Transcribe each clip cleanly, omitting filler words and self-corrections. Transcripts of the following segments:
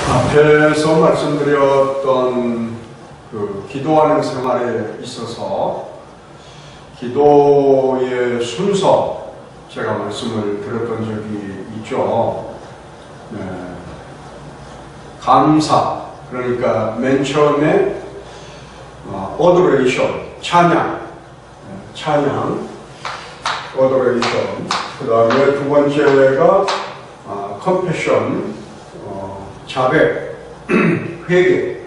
앞에서 말씀드렸던 그 기도하는 생활에 있어서 기도의 순서 제가 말씀을 드렸던 적이 있죠. 네. 감사, 그러니까 맨 처음에 adoration, 찬양, adoration. 그 다음에 두 번째가 compassion, 자백, 회개.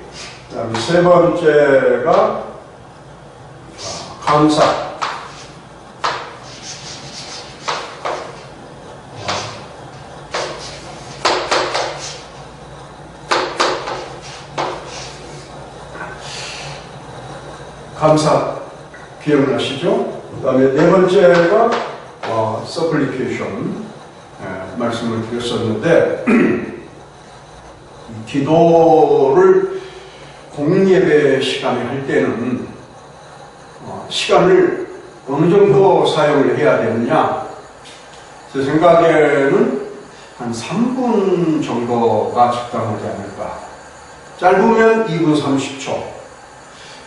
그 다음에 세 번째가 감사. 감사 기억나시죠? 그 다음에 네 번째가 supplication 말씀을 드렸었는데 기도를 공예배 시간에 할 때는 시간을 어느 정도 사용을 해야 되느냐, 제 생각에는 한 3분 정도가 적당하지 않을까. 짧으면 2분 30초,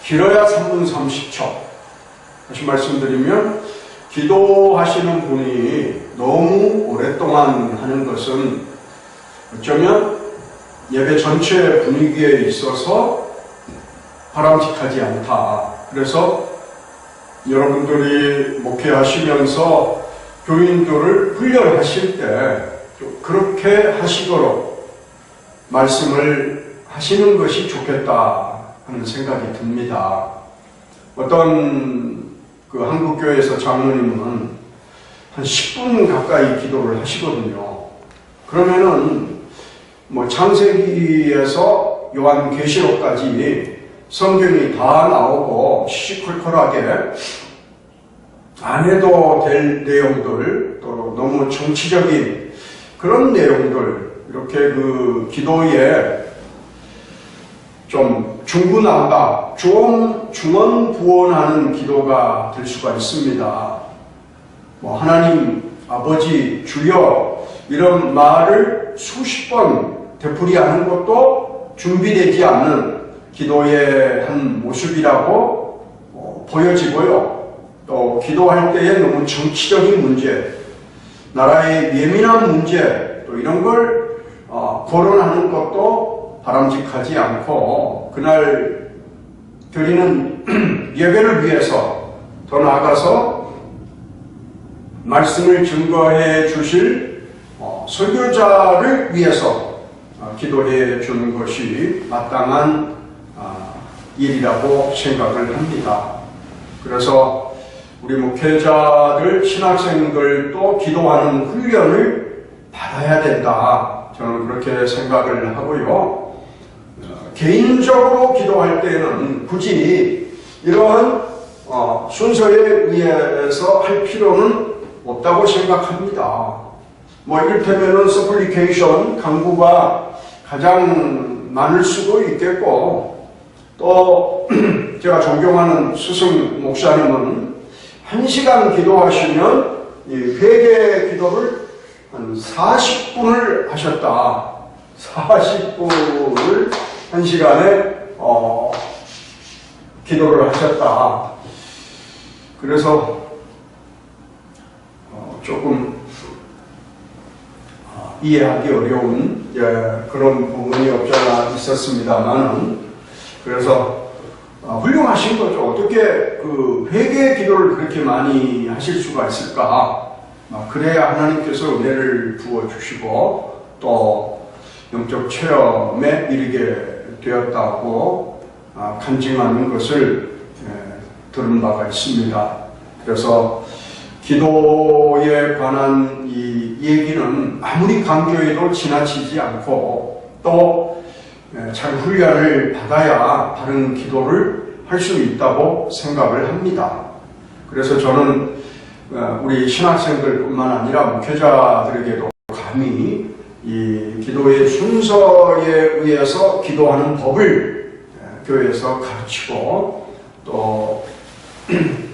길어야 3분 30초. 다시 말씀드리면 기도하시는 분이 너무 오랫동안 하는 것은 어쩌면 예배 전체 분위기에 있어서 바람직하지 않다. 그래서 여러분들이 목회하시면서 교인들을 훈련하실 때 그렇게 하시도록 말씀을 하시는 것이 좋겠다 하는 생각이 듭니다. 어떤 그 한국교회에서 장로님은 한 10분 가까이 기도를 하시거든요. 그러면은 뭐 창세기에서 요한계시록까지 성경이 다 나오고 시시콜콜하게 안 해도 될 내용들, 또 너무 정치적인 그런 내용들, 이렇게 그 기도에 좀 중구난방, 중언부언하는 기도가 될 수가 있습니다. 뭐 하나님, 아버지, 주여 이런 말을 수십 번 되풀이하는 것도 준비되지 않는 기도의 한 모습이라고 보여지고요. 또 기도할 때에 너무 정치적인 문제, 나라의 예민한 문제, 또 이런 걸 거론하는 것도 바람직하지 않고, 그날 드리는 예배를 위해서 더 나아가서 말씀을 증거해 주실 설교자를 위해서 기도해 주는 것이 마땅한 일이라고 생각을 합니다. 그래서 우리 목회자들, 신학생들도 기도하는 훈련을 받아야 된다. 저는 그렇게 생각을 하고요. 개인적으로 기도할 때는 굳이 이러한 순서에 의해서 할 필요는 없다고 생각합니다. 뭐 이를테면은 supplication, 간구가 가장 많을 수도 있겠고, 또 제가 존경하는 스승 목사님은 1시간 기도하시면 이 회개 기도를 한 40분을 하셨다. 40분을 1시간에 기도를 하셨다. 그래서 조금 이해하기 어려운 그런 부분이 없잖아 있었습니다만, 그래서 훌륭하신 거죠. 어떻게 그 회개 기도를 그렇게 많이 하실 수가 있을까? 그래야 하나님께서 은혜를 부어주시고 또 영적 체험에 이르게 되었다고 간증하는 것을 들은 바가 있습니다. 그래서 기도에 관한 이 얘기는 아무리 강조해도 지나치지 않고, 또 잘 훈련을 받아야 바른 기도를 할 수 있다고 생각을 합니다. 그래서 저는 우리 신학생들뿐만 아니라 목회자들에게도 감히 이 기도의 순서에 의해서 기도하는 법을 교회에서 가르치고, 또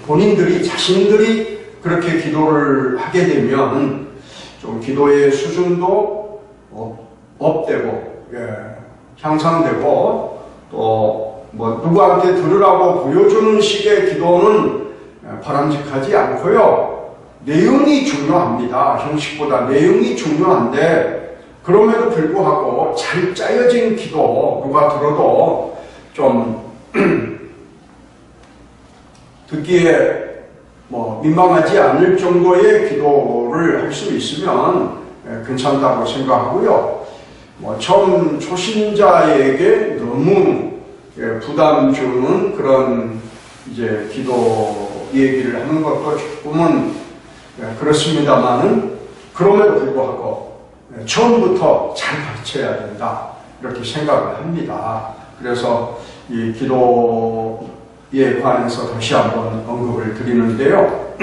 본인들이 자신들이 그렇게 기도를 하게 되면 좀 기도의 수준도 업되고 향상되고 또 뭐 누구한테 들으라고 보여주는 식의 기도는 바람직하지 않고요. 내용이 중요합니다. 형식보다 내용이 중요한데 그럼에도 불구하고 잘 짜여진 기도 누가 들어도 좀 듣기에 뭐 민망하지 않을 정도의 기도를 할 수 있으면 괜찮다고 생각하고요. 뭐 처음 초신자에게 너무 부담 주는 그런 이제 기도 얘기를 하는 것도 조금은 그렇습니다만은 그럼에도 불구하고 처음부터 잘 가르쳐야 된다 이렇게 생각을 합니다. 그래서 이 기도에 관해서 다시 한번 언급을 드리는데요.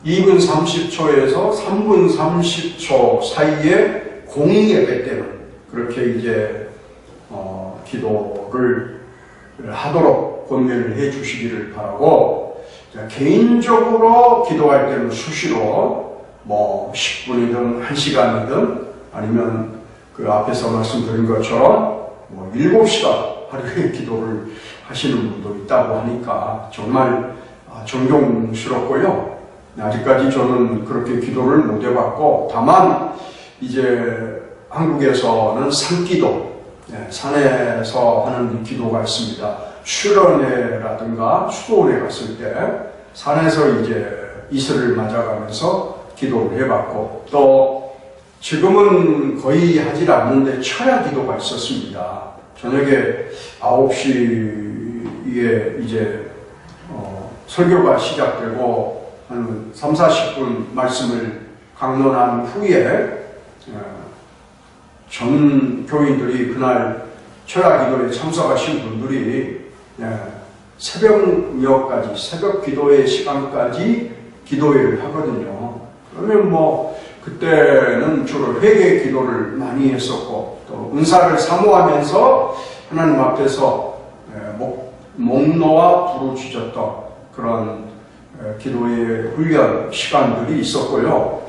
2분 30초에서 3분 30초 사이에 공예배 때는 그렇게 이제 기도를 하도록 권면을 해 주시기를 바라고, 개인적으로 기도할 때는 수시로 뭐 10분이든 1시간이든 아니면 그 앞에서 말씀드린 것처럼 뭐 7시간 하루에 기도를 하시는 분도 있다고 하니까 정말 존경스럽고요. 아직까지 저는 그렇게 기도를 못 해봤고, 다만 이제 한국에서는 산기도, 산에서 하는 기도가 있습니다. 수련회라든가 수도원에 갔을 때 산에서 이제 이슬을 맞아가면서 기도를 해봤고, 또 지금은 거의 하질 않는데 철야 기도가 있었습니다. 저녁에 9시에 이제 설교가 시작되고 한 3, 40분 말씀을 강론한 후에 전 교인들이 그날 철야 기도에 참석하신 분들이 새벽녘까지, 새벽 기도의 시간까지 기도회를 하거든요. 그러면 뭐 그때는 주로 회개 기도를 많이 했었고, 또 은사를 사모하면서 하나님 앞에서 목 놓아 부르짖었던 그런 기도의 훈련 시간들이 있었고요.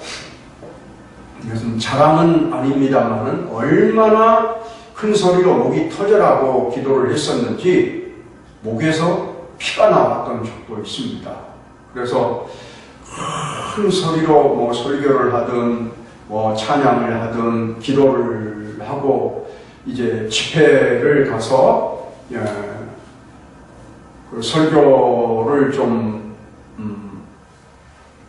이것은 자랑은 아닙니다만은 얼마나 큰 소리로 목이 터져라고 기도를 했었는지 목에서 피가 나왔던 적도 있습니다. 그래서 큰 소리로 뭐 설교를 하든 뭐 찬양을 하든 기도를 하고 이제 집회를 가서 그 설교를 좀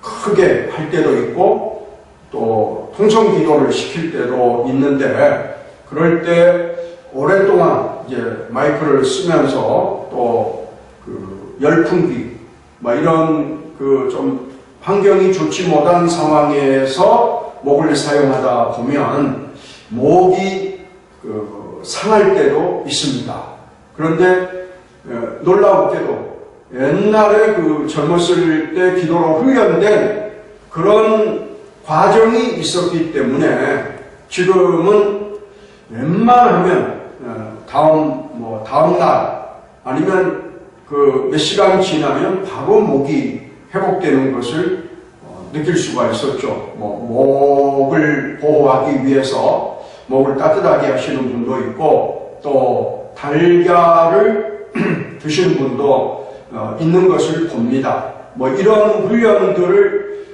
크게 할 때도 있고 또 통성 기도를 시킬 때도 있는데, 그럴 때 오랫동안 이제 마이크를 쓰면서 또 그 열풍기 이런 그 좀 환경이 좋지 못한 상황에서 목을 사용하다 보면 목이 상할 때도 있습니다. 그런데 놀라웠게도 옛날에 그 젊었을 때 기도로 훈련된 그런 과정이 있었기 때문에 지금은 웬만하면 다음 날 아니면 그 몇 시간 지나면 바로 목이 회복되는 것을 느낄 수가 있었죠. 목을 보호하기 위해서 목을 따뜻하게 하시는 분도 있고, 또 달걀을 드시는 분도 있는 것을 봅니다. 이런 훈련들을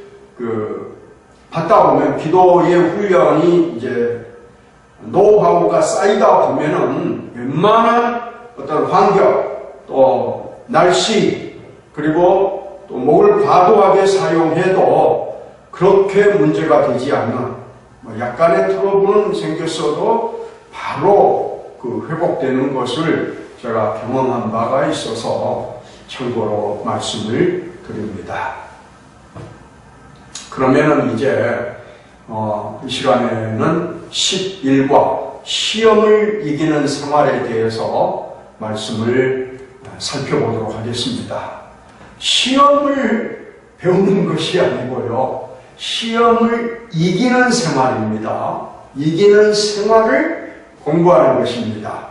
받다 보면 기도의 훈련이 이제 노하우가 쌓이다 보면은 웬만한 어떤 환경, 또 날씨, 그리고 또 목을 과도하게 사용해도 그렇게 문제가 되지 않는, 약간의 트러블은 생겼어도 바로 회복되는 것을 제가 경험한 바가 있어서 참고로 말씀을 드립니다. 그러면은 이제 이 시간에는 11과 시험을 이기는 생활에 대해서 말씀을 살펴보도록 하겠습니다. 시험을 배우는 것이 아니고요, 시험을 이기는 생활입니다. 이기는 생활을 공부하는 것입니다.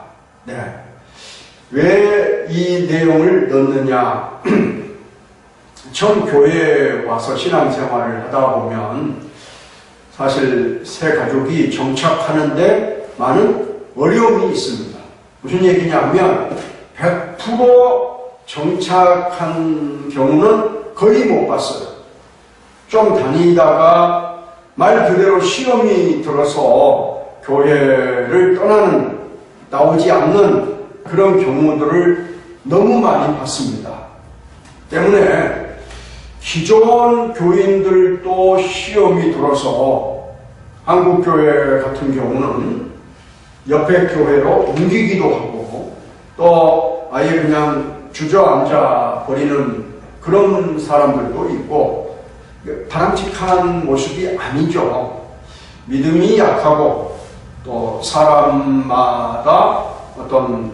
왜 이 내용을 넣느냐? 처음 교회에 와서 신앙생활을 하다 보면 사실 새 가족이 정착하는데 많은 어려움이 있습니다. 무슨 얘기냐면 100% 정착한 경우는 거의 못 봤어요. 좀 다니다가 말 그대로 시험이 들어서 교회를 떠나는, 나오지 않는 그런 경우들을 너무 많이 봤습니다. 때문에 기존 교인들도 시험이 들어서 한국교회 같은 경우는 옆에 교회로 옮기기도 하고 또 아예 그냥 주저앉아 버리는 그런 사람들도 있고 바람직한 모습이 아니죠. 믿음이 약하고 또 사람마다 어떤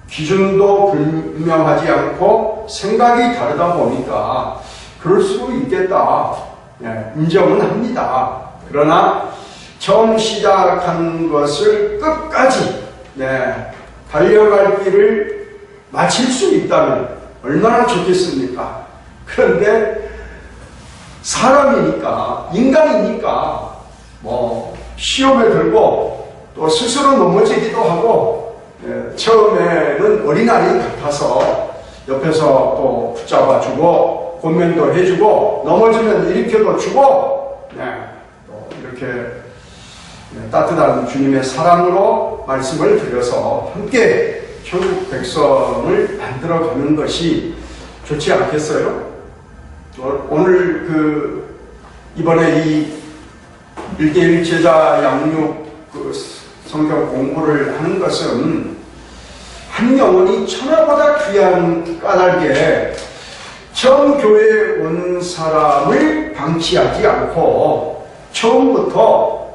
기준도 분명하지 않고 생각이 다르다 보니까 그럴 수 있겠다. 인정은 합니다. 그러나 처음 시작한 것을 끝까지 달려갈 길을 마칠 수 있다면 얼마나 좋겠습니까? 그런데 사람이니까, 인간이니까 시험에 들고 또 스스로 넘어지기도 하고 처음에는 어린아이 같아서 옆에서 또 붙잡아주고 권면도 해주고 넘어지면 일으켜도 주고 또 이렇게 따뜻한 주님의 사랑으로 말씀을 드려서 함께 천국 백성을 만들어가는 것이 좋지 않겠어요? 오늘 이번에 이 1대1 제자 양육 성경 공부를 하는 것은 한 영혼이 천하보다 귀한 까닭에 처음 교회에 온 사람을 방치하지 않고 처음부터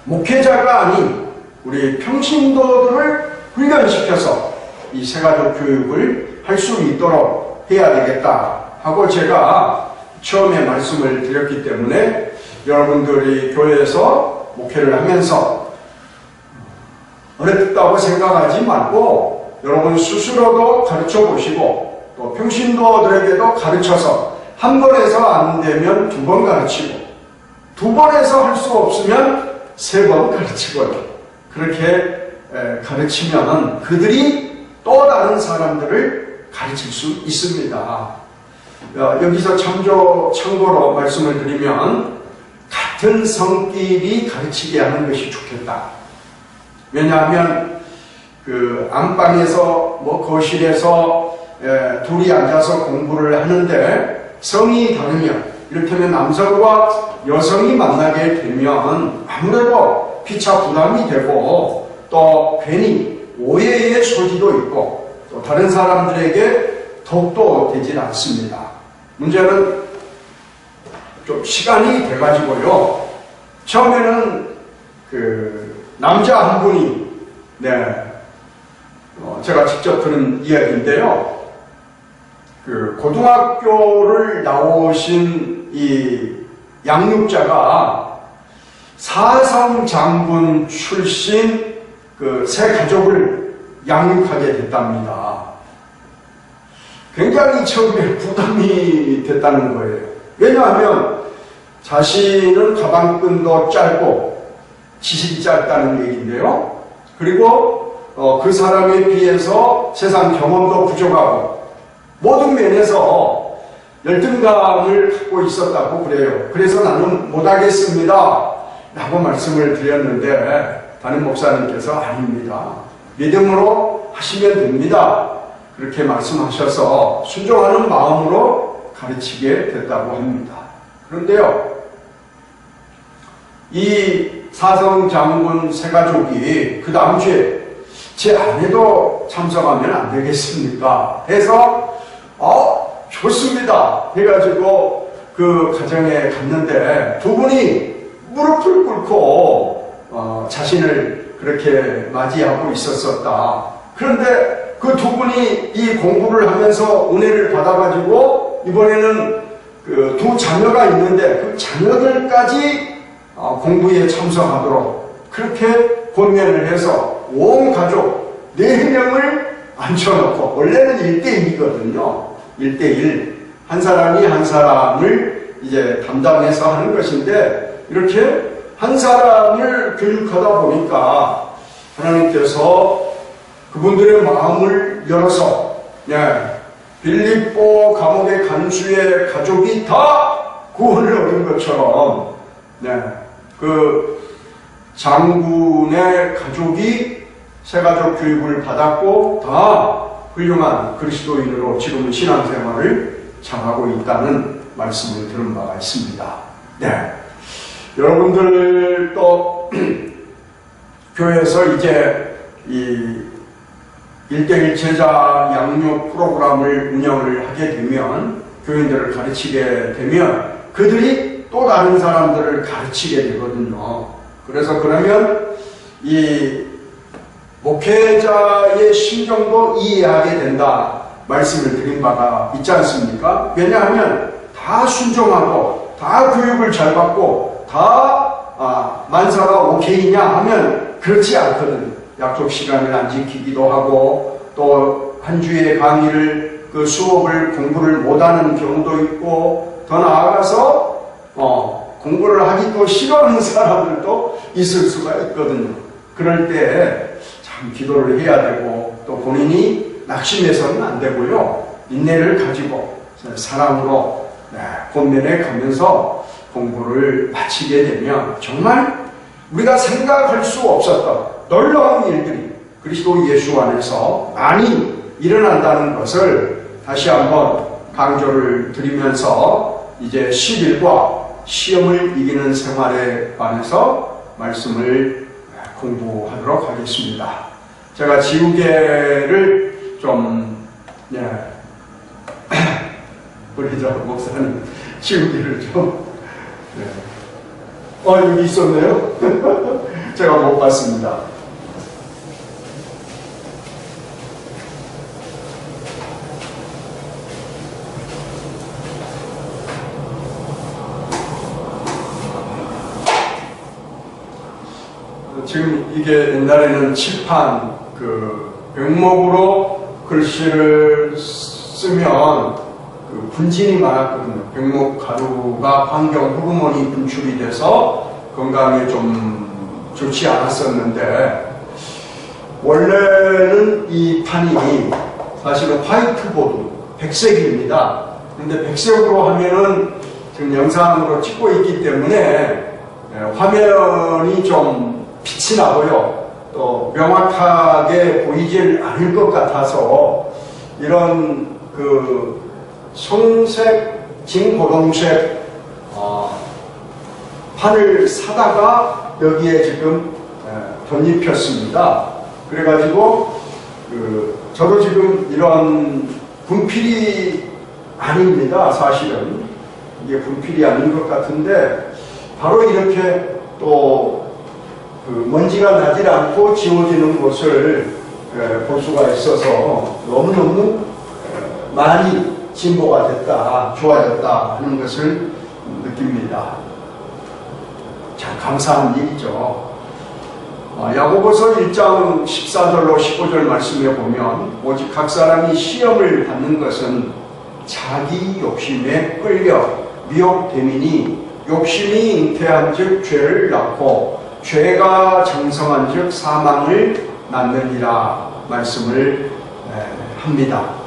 목회자가 아닌 우리 평신도들을 훈련시켜서 이 새가족 교육을 할 수 있도록 해야 되겠다 하고 제가 처음에 말씀을 드렸기 때문에 여러분들이 교회에서 목회를 하면서 어렵다고 생각하지 말고 여러분 스스로도 가르쳐 보시고 또 평신도들에게도 가르쳐서 한 번 해서 안 되면 2번 가르치고 2번 해서 할 수 없으면 3번 가르치고요. 그렇게 가르치면 그들이 또 다른 사람들을 가르칠 수 있습니다. 여기서 참고로 말씀을 드리면 같은 성끼리 가르치게 하는 것이 좋겠다. 왜냐하면 안방에서 거실에서 둘이 앉아서 공부를 하는데 성이 다르면 이를테면 남성과 여성이 만나게 되면 아무래도 피차 부담이 되고 또 괜히 오해의 소지도 있고 또 다른 사람들에게 더욱더 되질 않습니다. 문제는 좀 시간이 돼가지고요. 처음에는 남자 한 분이 제가 직접 들은 이야기인데요. 고등학교를 나오신 이 양육자가 사성 장군 출신 새 가족을 양육하게 됐답니다. 굉장히 처음에 부담이 됐다는 거예요. 왜냐하면 자신은 가방끈도 짧고 지식이 짧다는 얘기인데요. 그리고 그 사람에 비해서 세상 경험도 부족하고 모든 면에서 열등감을 갖고 있었다고 그래요. 그래서 나는 못하겠습니다 라고 말씀을 드렸는데 담임 목사님께서 아닙니다. 믿음으로 하시면 됩니다. 그렇게 말씀하셔서 순종하는 마음으로 가르치게 됐다고 합니다. 그런데요, 이 사성 장군 새가족이 그 다음 주에 제 아내도 참석하면 안 되겠습니까? 해서 좋습니다 해가지고 그 가정에 갔는데 두 분이 무릎을 꿇고 자신을 그렇게 맞이하고 있었었다. 그런데 그 두 분이 이 공부를 하면서 은혜를 받아가지고 이번에는 두 자녀가 있는데 그 자녀들까지 공부에 참석하도록 그렇게 권면을 해서 온 가족 4명을 앉혀놓고 원래는 1대1이거든요. 1대1 한 사람이 한 사람을 이제 담당해서 하는 것인데, 이렇게 한 사람을 교육하다 보니까 하나님께서 그분들의 마음을 열어서, 빌립보 감옥의 간수의 가족이 다 구원을 얻은 것처럼, 그 장군의 가족이 새가족 교육을 받았고 다 훌륭한 그리스도인으로 지금은 신앙생활을 잘하고 있다는 말씀을 들은 바가 있습니다. 여러분들도 교회에서 이제 이 1:1 제자 양육 프로그램을 운영을 하게 되면, 교인들을 가르치게 되면 그들이 또 다른 사람들을 가르치게 되거든요. 그래서 그러면 이 목회자의 심정도 이해하게 된다 말씀을 드린 바가 있지 않습니까? 왜냐하면 다 순종하고 다 교육을 잘 받고 다 만사가 오케이냐 하면 그렇지 않거든. 약속 시간을 안 지키기도 하고, 또 한 주의 강의를 그 수업을 공부를 못하는 경우도 있고, 더 나아가서 공부를 하기도 싫어하는 사람들도 있을 수가 있거든요. 그럴 때 참 기도를 해야 되고, 또 본인이 낙심해서는 안 되고요, 인내를 가지고 사랑으로 권면해 가면서 공부를 마치게 되면 정말 우리가 생각할 수 없었던 놀라운 일들이 그리스도 예수 안에서 많이 일어난다는 것을 다시 한번 강조를 드리면서, 이제 10일과 시험을 이기는 생활에 관해서 말씀을 공부하도록 하겠습니다. 제가 지우개를 좀, 우리 저 목사님 지우개를 좀, 여기 있었네요. 제가 못 봤습니다. 지금 이게 옛날에는 칠판, 백목으로 글씨를 쓰면 분진이 많았거든요. 백목 가루가 환경 호르몬이 분출이 돼서 건강에 좀 좋지 않았었는데, 원래는 이 판이 사실은 화이트보드, 백색입니다. 근데 백색으로 하면은 지금 영상으로 찍고 있기 때문에 화면이 좀 빛이 나고요, 또 명확하게 보이질 않을 것 같아서 이런 손색, 진고동색 판을 사다가 여기에 지금 덧입혔습니다. 그래가지고 저도 지금 이런 분필이 아닙니다. 사실은 이게 분필이 아닌 것 같은데, 바로 이렇게 또 먼지가 나질 않고 지워지는 곳을 볼 수가 있어서 너무너무 많이 진보가 됐다, 좋아졌다 하는 것을 느낍니다. 참 감사한 일이죠. 야고보서 1장 14절로 15절 말씀에 보면, 오직 각 사람이 시험을 받는 것은 자기 욕심에 끌려 미혹됨이니, 욕심이 잉태한 즉 죄를 낳고, 죄가 장성한 즉 사망을 낳느니라 말씀을 합니다.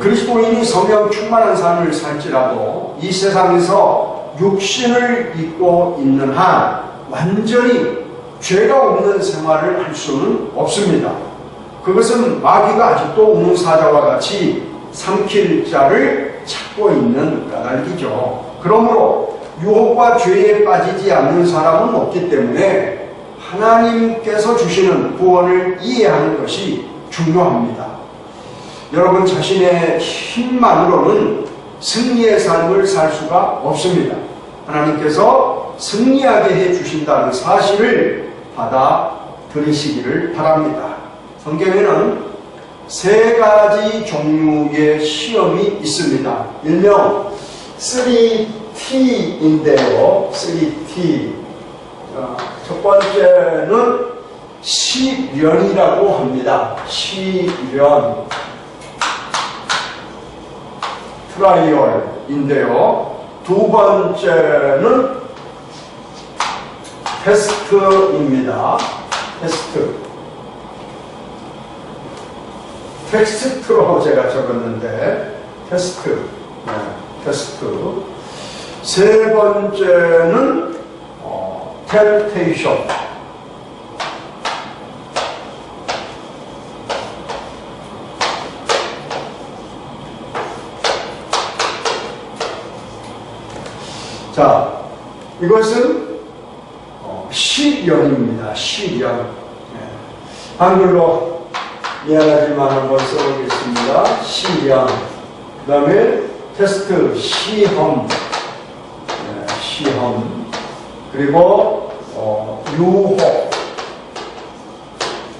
그리스도인이 성령 충만한 삶을 살지라도 이 세상에서 육신을 입고 있는 한 완전히 죄가 없는 생활을 할 수는 없습니다. 그것은 마귀가 아직도 우문사자와 같이 삼킬 자를 찾고 있는 까닭이죠. 그러므로 유혹과 죄에 빠지지 않는 사람은 없기 때문에 하나님께서 주시는 구원을 이해하는 것이 중요합니다. 여러분 자신의 힘만으로는 승리의 삶을 살 수가 없습니다. 하나님께서 승리하게 해주신다는 사실을 받아들이시기를 바랍니다. 성경에는 3가지 종류의 시험이 있습니다. 일명 3T인데요. 3T. 첫 번째는 시련이라고 합니다. 시련. 트라이얼인데요. 두 두 번째는 테스트입니다. 테스트. 텍스트로 제가 적었는데 테스트. 네, 테스트. 세 번째는 템테이션. 자, 이것은 시련입니다. 시련. 네. 한글로 미안하지만 한번 써보겠습니다. 시련. 그 다음에 테스트, 시험. 네, 시험. 그리고 유혹.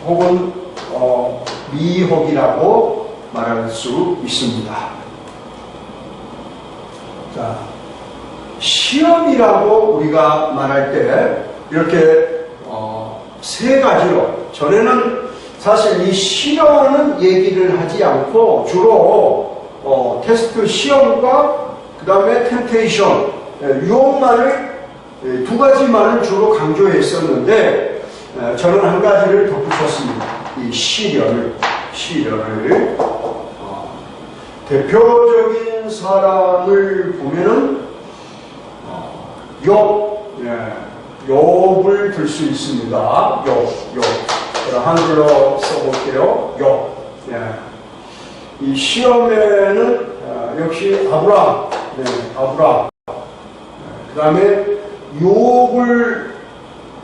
혹은 미혹이라고 말할 수 있습니다. 자, 시험이라고 우리가 말할 때 이렇게 세 가지로, 전에는 사실 이 시련은 얘기를 하지 않고 주로 테스트 시험과 그 다음에 템테이션, 유혹만을 두 가지만을 주로 강조했었는데 저는 한 가지를 덧붙였습니다. 이 시련을 대표적인 사람을 보면은 욥을 들 수 있습니다. 욥. 한글로 써볼게요. 욥. 이 시험에는 역시 아브라함. 그 다음에 욥을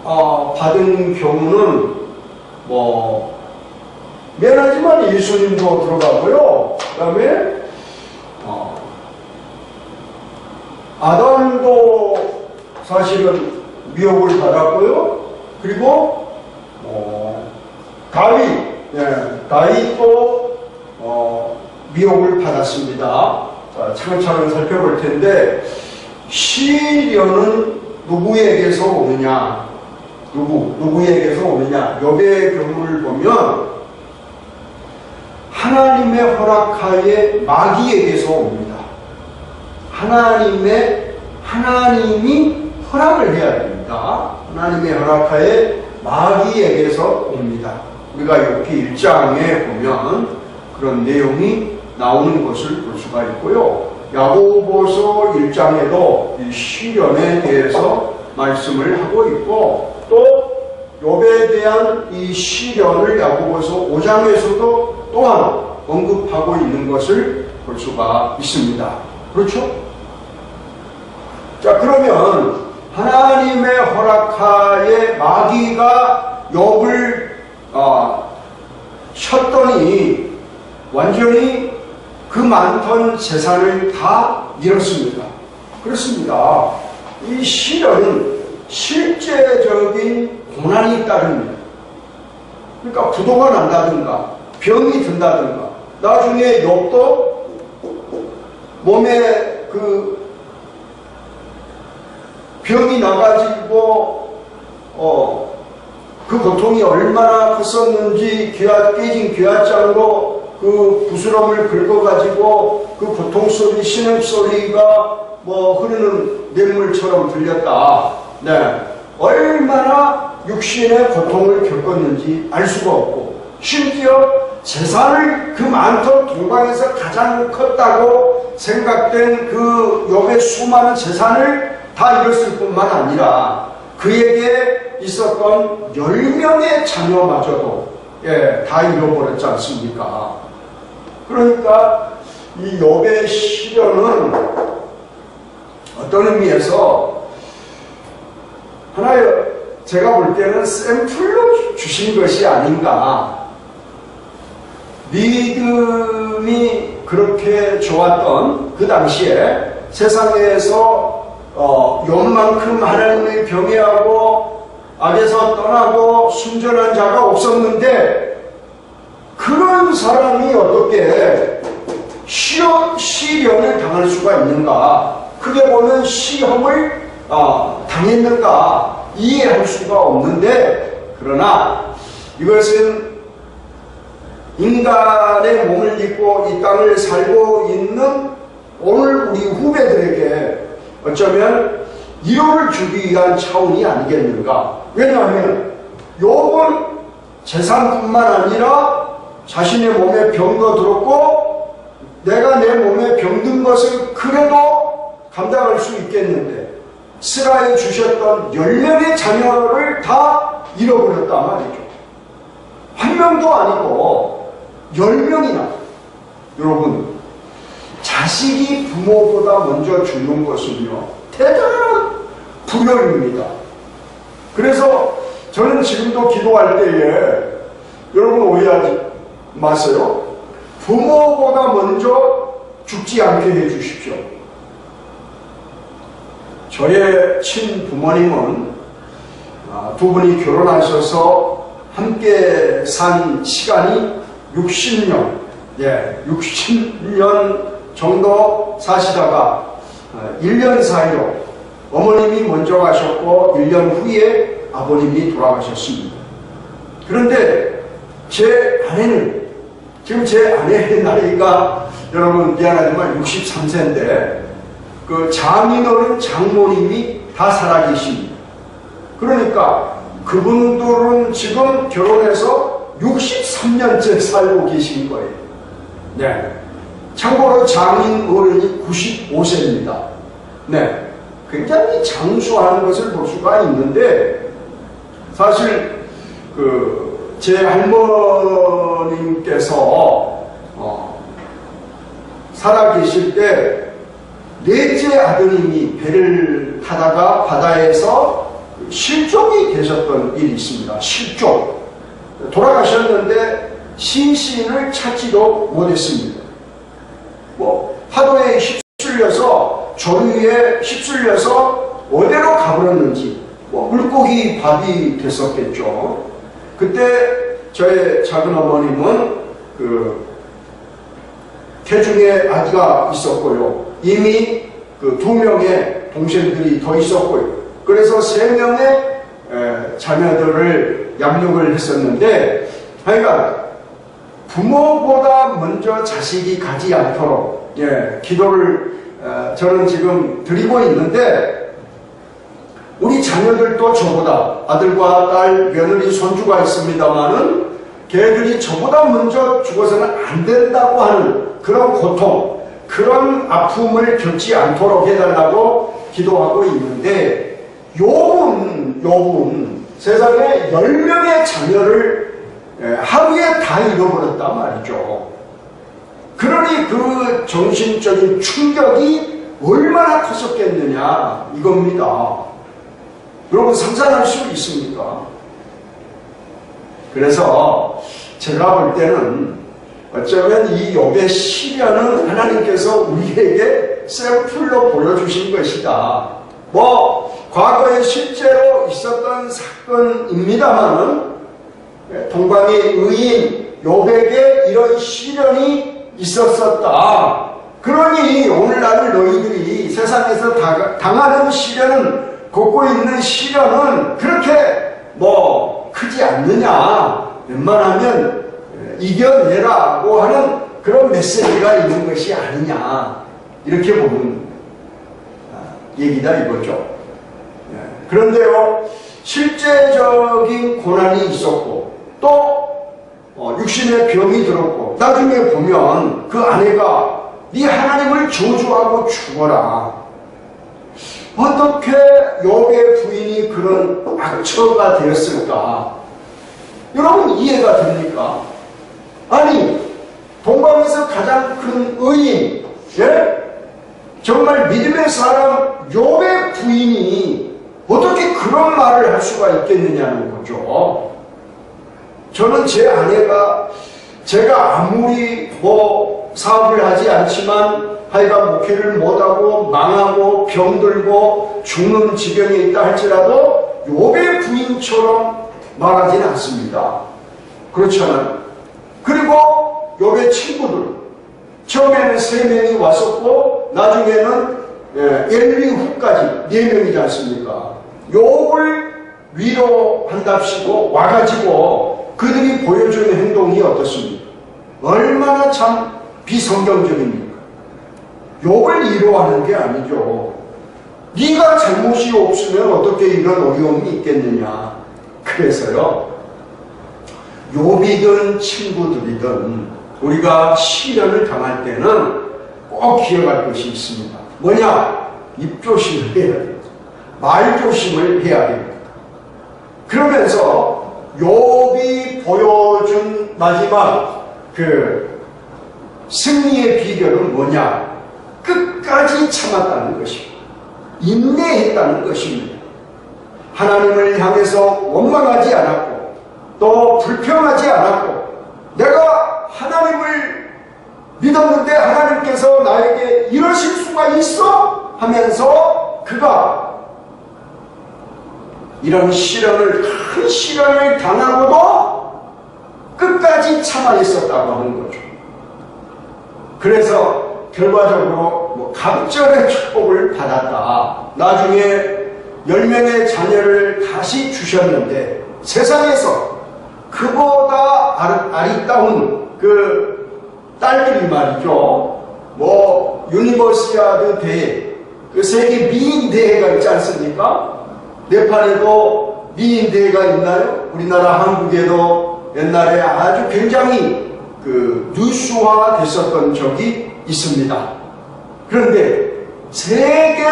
받은 경우는 미안하지만 예수님도 들어가고요. 그 다음에 아담도 사실은 미혹을 받았고요. 그리고 다윗도 미혹을 받았습니다. 자, 차근차근 살펴볼 텐데 시련은 누구에게서 오느냐? 누구에게서 오느냐? 욥의 경우를 보면 하나님의 허락하에 마귀에게서 옵니다. 하나님이 허락을 해야 됩니다. 하나님의 허락하에 마귀에게서 옵니다. 우리가 욥기 1장에 보면 그런 내용이 나오는 것을 볼 수가 있고요. 야고보서 1장에도 이 시련에 대해서 말씀을 하고 있고, 또 욥에 대한 이 시련을 야고보서 5장에서도 또한 언급하고 있는 것을 볼 수가 있습니다. 그렇죠? 자, 그러면 하나님의 허락하에 마귀가 욥을 쳤더니 완전히 그 많던 재산을 다 잃었습니다. 그렇습니다. 이 시련은 실제적인 고난이 따릅니다. 그러니까 부도가 난다든가 병이 든다든가, 나중에 욥도 몸에 병이 나가지고 그 고통이 얼마나 컸었는지 깨진 귀앗장으로 그 부스럼을 긁어가지고 그 고통소리, 신음소리가 흐르는 냇물처럼 들렸다. 네. 얼마나 육신의 고통을 겪었는지 알 수가 없고, 심지어 재산을 그 많던 동방에서 가장 컸다고 생각된 그 욥의 수많은 재산을 다 잃었을 뿐만 아니라 그에게 있었던 10명의 자녀마저도 다 잃어버렸지 않습니까? 그러니까 이 욥의 시련은 어떤 의미에서 하나의, 제가 볼 때는 샘플로 주신 것이 아닌가. 믿음이 그렇게 좋았던 그 당시에 세상에서 욥만큼 하나님을 경외하고 악에서 떠나고 순전한 자가 없었는데, 그런 사람이 어떻게 시련을 당할 수가 있는가? 크게 보면 시험을 당했는가 이해할 수가 없는데, 그러나 이것은 인간의 몸을 입고 이 땅을 살고 있는 오늘 우리 후배들에게 어쩌면 위로를 주기 위한 차원이 아니겠는가. 왜냐하면 욥은 재산뿐만 아니라 자신의 몸에 병도 들었고 내가 내 몸에 병든 것을 그래도 감당할 수 있겠는데 스라에 주셨던 10명의 자녀를 다 잃어버렸단 말이죠. 한 명도 아니고 10명이나. 여러분, 자식이 부모보다 먼저 죽는 것은요 대단한 불효입니다. 그래서 저는 지금도 기도할 때에 여러분 오해하지 마세요. 부모보다 먼저 죽지 않게 해주십시오. 저의 친부모님은 두 분이 결혼하셔서 함께 산 시간이 60년, 60년 정도 사시다가 1년 사이로 어머님이 먼저 가셨고 1년 후에 아버님이 돌아가셨습니다. 그런데 제 아내는, 지금 제 아내의 나이가 여러분 미안하지만 63세인데 그 장인어른 장모님이 다 살아계십니다. 그러니까 그분들은 지금 결혼해서 63년째 살고 계신 거예요. 네. 참고로 장인어른이 95세입니다. 네. 굉장히 장수하는 것을 볼 수가 있는데 사실 제 할머님께서 살아계실 때 넷째 아드님이 배를 타다가 바다에서 실종이 되셨던 일이 있습니다. 실종. 돌아가셨는데 시신을 찾지도 못했습니다. 파도에 휩쓸려서 조류에 휩쓸려서 어디로 가버렸는지 물고기 밥이 됐었겠죠. 그때 저의 작은 어머님은 태중에 아기가 있었고요. 이미 2명의 동생들이 더 있었고요. 그래서 3명의 자녀들을 양육을 했었는데 하여간 부모보다 먼저 자식이 가지 않도록 기도를 저는 지금 드리고 있는데 우리 자녀들도 저보다 아들과 딸, 며느리, 손주가 있습니다마는 걔들이 저보다 먼저 죽어서는 안 된다고 하는 그런 고통, 그런 아픔을 겪지 않도록 해달라고 기도하고 있는데 욥은 세상에 10명의 자녀를 하루에 다 잃어버렸단 말이죠. 그러니 그 정신적인 충격이 얼마나 컸었겠느냐 이겁니다. 여러분 상상할 수 있습니까? 그래서 제가 볼 때는 어쩌면 이 욥의 시련은 하나님께서 우리에게 샘플로 보여주신 것이다. 과거에 실제로 있었던 사건입니다만은 동방의 의인 욥에게 이런 시련이 있었었다. 그러니 오늘날 너희들이 세상에서 당하는 시련은, 겪고 있는 시련은 그렇게 크지 않느냐, 웬만하면 이겨내라고 하는 그런 메시지가 있는 것이 아니냐, 이렇게 보는 얘기다 이거죠. 그런데요, 실제적인 고난이 있었고 또 육신의 병이 들었고 나중에 보면 그 아내가 네 하나님을 저주하고 죽어라. 어떻게 욥의 부인이 그런 악처가 되었을까? 여러분 이해가 됩니까? 아니 동방에서 가장 큰 의인, 정말 믿음의 사람 욥의 부인이 어떻게 그런 말을 할 수가 있겠느냐는 거죠. 저는 제 아내가 제가 아무리 사업을 하지 않지만 하여간 목회를 못하고 망하고 병들고 죽는 지경에 있다 할지라도 욥의 부인처럼 말하지는 않습니다. 그렇잖아요. 그리고 욥의 친구들 처음에는 3명이 왔었고 나중에는 엘리후까지 4명이지 않습니까? 욥을 위로한답시고 와가지고 그들이 보여주는 행동이 어떻습니까? 얼마나 참 비성경적입니까? 욥을 위로하는 게 아니죠. 네가 잘못이 없으면 어떻게 이런 어려움이 있겠느냐. 그래서요, 욥이든 친구들이든 우리가 시련을 당할 때는 꼭 기억할 것이 있습니다. 뭐냐? 입조심을 해야 됩니다. 말조심을 해야 됩니다. 그러면서 욥이 보여준 마지막 그 승리의 비결은 뭐냐? 끝까지 참았다는 것입니다. 인내했다는 것입니다. 하나님을 향해서 원망하지 않았고 또 불평하지 않았고 내가 하나님을 믿었는데 하나님께서 나에게 이러실 수가 있어? 하면서 그가 이런 시련을, 큰 시련을 당하고도 끝까지 참아 있었다고 하는 거죠. 그래서 결과적으로 갑절의 축복을 받았다. 나중에 10명의 자녀를 다시 주셨는데 세상에서 그보다 아리따운 그 딸들이 말이죠. 유니버시아드 대회, 그 세계 미인 대회가 있지 않습니까? 네팔에도 미인 대회가 있나요? 우리나라 한국에도 옛날에 아주 굉장히 그 뉴스화 됐었던 적이 있습니다. 그런데 세계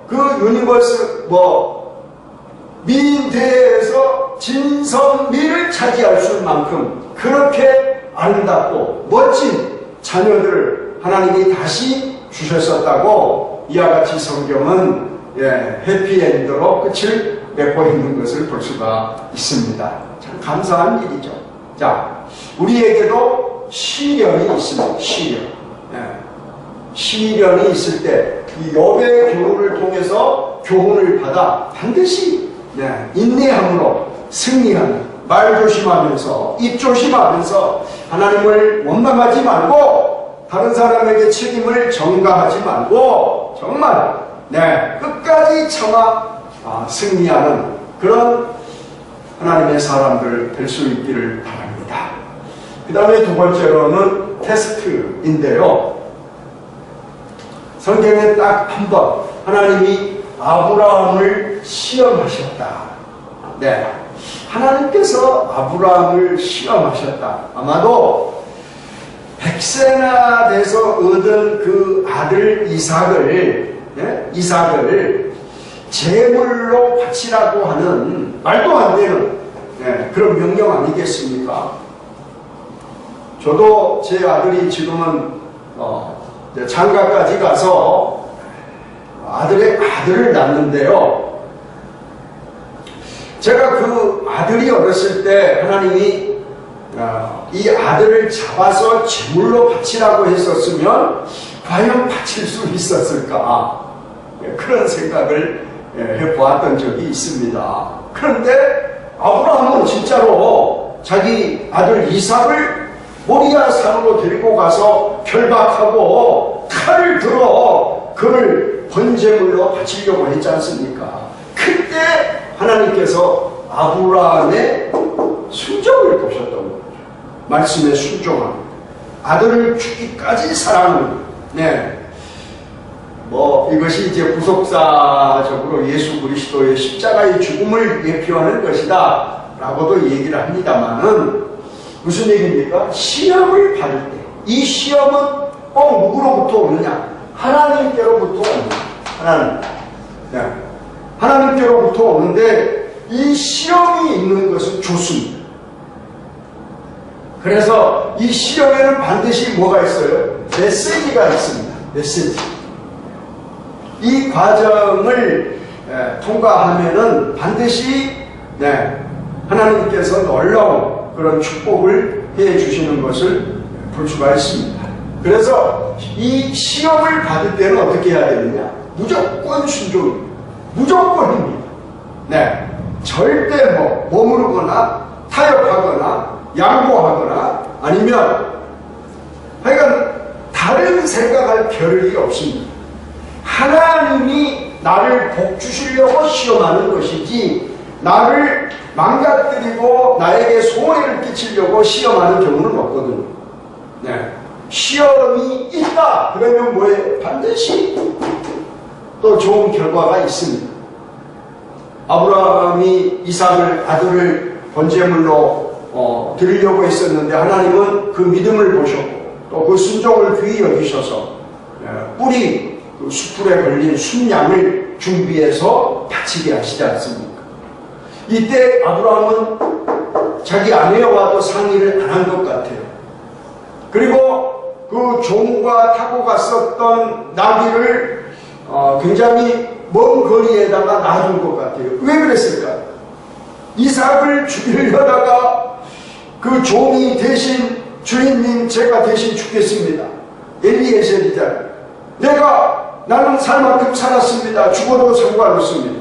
그 유니버스 미인 대회에서 진선미를 차지할 수 만큼 그렇게 아름답고 멋진 자녀들을 하나님이 다시 주셨었다고 이와 같이 성경은 해피엔드로 끝을 맺고 있는 것을 볼 수가 있습니다. 참 감사한 일이죠. 자, 우리에게도 시련이 있습니다. 시련이 있을 때 이 욥의 교훈을 통해서 교훈을 받아 반드시 인내함으로 승리하는, 말 조심하면서 입 조심하면서 하나님을 원망하지 말고 다른 사람에게 책임을 전가하지 말고 정말 끝까지 참아 승리하는 그런 하나님의 사람들 될 수 있기를 바랍니다. 그 다음에 두 번째로는 테스트인데요. 성경에 딱 한 번 하나님이 아브라함을 시험하셨다. 하나님께서 아브라함을 시험하셨다. 아마도 100세나 돼서 얻은 그 아들 이삭을 제물로 바치라고 하는 말도 안 되는 그런 명령 아니겠습니까? 저도 제 아들이 지금은 장가까지 가서 아들을 낳는데요. 제가 그 아들이 어렸을 때 하나님이 이 아들을 잡아서 제물로 바치라고 했었으면 과연 바칠 수 있었을까? 그런 생각을 해보았던 적이 있습니다. 그런데 아브라함은 진짜로 자기 아들 이삭을 모리아 산으로 데리고 가서 결박하고 칼을 들어 그를 번제물로 바치려고 했지 않습니까? 그때 하나님께서 아브라함의 순종을 보셨던 거죠. 말씀에 순종함, 아들을 죽기까지 사랑하는. 이것이 이제 부속사적으로 예수 그리스도의 십자가의 죽음을 예표하는 것이다 라고도 얘기를 합니다만은 무슨 얘기입니까? 시험을 받을 때 이 시험은 꼭 누구로부터 오느냐? 하나님께로부터 옵니다. 하나님께로부터 오는데 이 시험이 있는 것은 좋습니다. 그래서 이 시험에는 반드시 뭐가 있어요? 메시지가 있습니다. 메시지. 이 과정을 통과하면은 반드시 하나님께서 놀라운 그런 축복을 해 주시는 것을 볼 수가 있습니다. 그래서 이 시험을 받을 때는 어떻게 해야 되느냐? 무조건 순종입니다. 무조건입니다. 절대 머무르거나 타협하거나 양보하거나 아니면 하여간 다른 생각할 겨를이 없습니다. 하나님이 나를 복 주시려고 시험하는 것이지 나를 망가뜨리고 나에게 손해를 끼치려고 시험하는 경우는 없거든요. 시험이 있다 그러면 뭐예요? 반드시 또 좋은 결과가 있습니다. 아브라함이 이삭을 아들을 번제물로 드리려고 했었는데 하나님은 그 믿음을 보셨고 또 그 순종을 귀히 여기셔서 뿌리 그 수풀에 걸린 순양을 준비해서 바치게 하시지 않습니까? 이때 아브라함은 자기 아내와도 상의를 안 한 것 같아요. 그리고 그 종과 타고 갔었던 나귀를 굉장히 먼 거리에다가 놔둔 것 같아요. 왜 그랬을까? 이삭을 죽이려다가 그 종이 대신 주인님 제가 대신 죽겠습니다. 엘리에셀이잖아요. 나는 살 만큼 살았습니다. 죽어도 상관없습니다.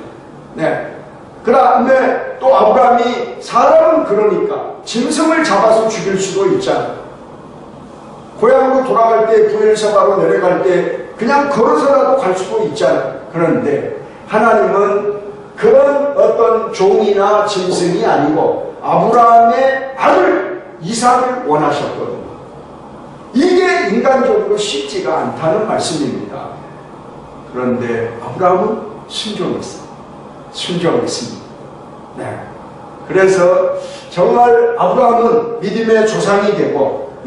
네. 그 다음에 또 아브라함이 사람은 그러니까 짐승을 잡아서 죽일 수도 있잖아요. 고향으로 돌아갈 때 부엘세바로 내려갈 때 그냥 걸어서라도 갈 수도 있잖아요. 그런데 하나님은 그런 어떤 종이나 짐승이 아니고 아브라함의 아들 이삭을 원하셨거든요. 이게 인간적으로 쉽지가 않다는 말씀입니다. 그런데 아브라함은 순종했습니다. 네. 그래서 정말 아브라함은 믿음의 조상이 되고,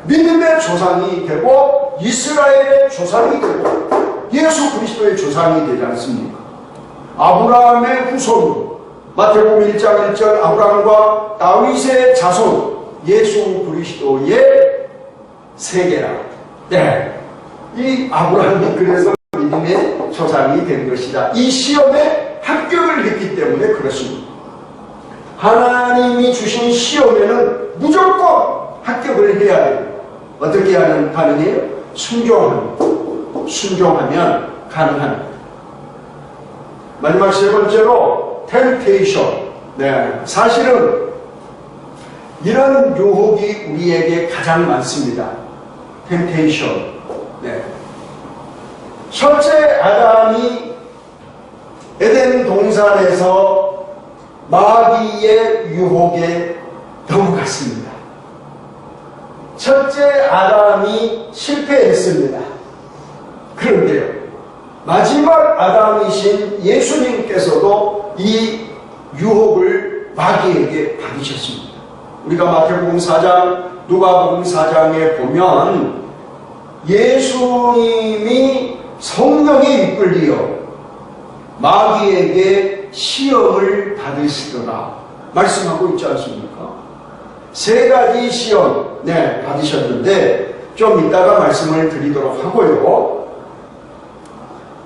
믿음의 조상이 되고 이스라엘의 조상이 되고 예수 그리스도의 조상이 되지 않습니까? 아브라함의 후손, 마태복음 1장 1절 아브라함과 다윗의 자손, 예수 그리스도의 세계라. 이 아브라함이 그래서 믿음의 조상이 된 것이다. 이 시험에 합격을 했기 때문에 그렇습니다. 하나님이 주신 시험에는 무조건 합격을 해야 돼요. 어떻게 하면 가능해요? 순종하면 가능합니다. 마지막 세 번째로 temptation. 사실은 이런 유혹이 우리에게 가장 많습니다. temptation. 첫째 아담이 에덴 동산에서 마귀의 유혹에 넘어갔습니다. 첫째 아담이 실패했습니다. 그런데요, 마지막 아담이신 예수님께서도 이 유혹을 마귀에게 받으셨습니다. 우리가 마태복음 4장, 누가복음 4장에 보면 예수님이 성령에 이끌리어 마귀에게 시험을 받으시더라 말씀하고 있지 않습니까? 세 가지 시험 받으셨는데 좀 이따가 말씀을 드리도록 하고요.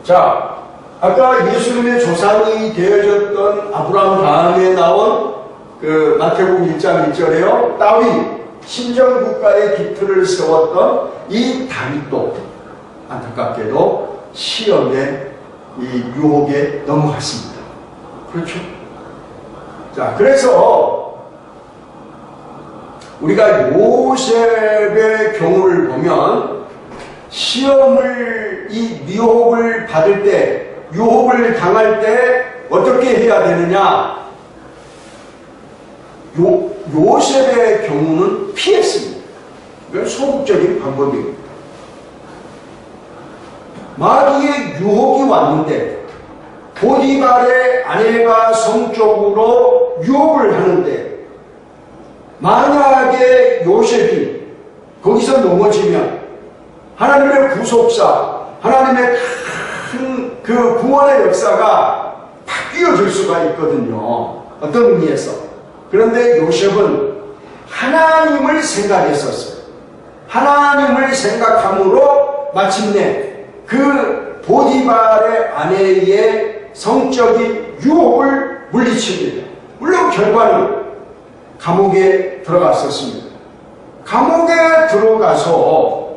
자, 아까 예수님의 조상이 되어졌던 아브라함 다음에 나온 그 마태복음 1장 1절에요. 다윗, 신정국가의 기틀을 세웠던 이 다윗도 안타깝게도 시험에 이 유혹에 넘어갔습니다. 그렇죠? 자, 그래서 우리가 요셉의 경우를 보면 시험을, 이 미혹을 받을 때, 유혹을 당할 때 어떻게 해야 되느냐? 요셉의 경우는 피했습니다. 이건 소극적인 방법입니다. 마귀의 유혹이 왔는데 보디발의 아내가 성적으로 유혹을 하는데 만약에 요셉이 거기서 넘어지면 하나님의 구속사, 하나님의 큰 그 구원의 역사가 바뀌어질 수가 있거든요. 어떤 의미에서. 그런데 요셉은 하나님을 생각했었어요. 하나님을 생각함으로 마침내 그 보디발의 아내의 성적인 유혹을 물리칩니다. 물론 결과는 감옥에 들어갔었습니다. 감옥에 들어가서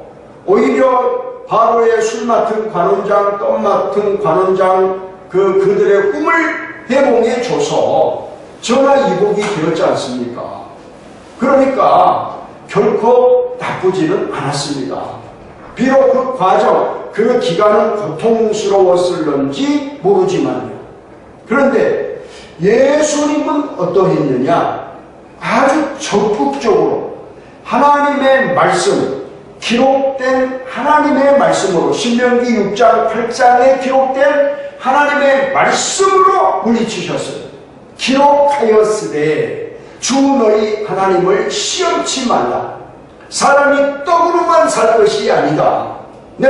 오히려 바로의 술 맡은 관원장, 떡 맡은 관원장 그들의 꿈을 해몽해 줘서 전화위복이 되었지 않습니까? 그러니까 결코 나쁘지는 않았습니다. 비록 그 과정, 그 기간은 고통스러웠을런지 모르지만요. 그런데 예수님은 어떠했느냐? 아주 적극적으로 하나님의 말씀, 기록된 하나님의 말씀으로 신명기 6장 8장에 기록된 하나님의 말씀으로 물리치셨어요. 기록하였으되 주 너희 하나님을 시험치 말라. 사람이 떡으로만 살 것이 아니다. 네,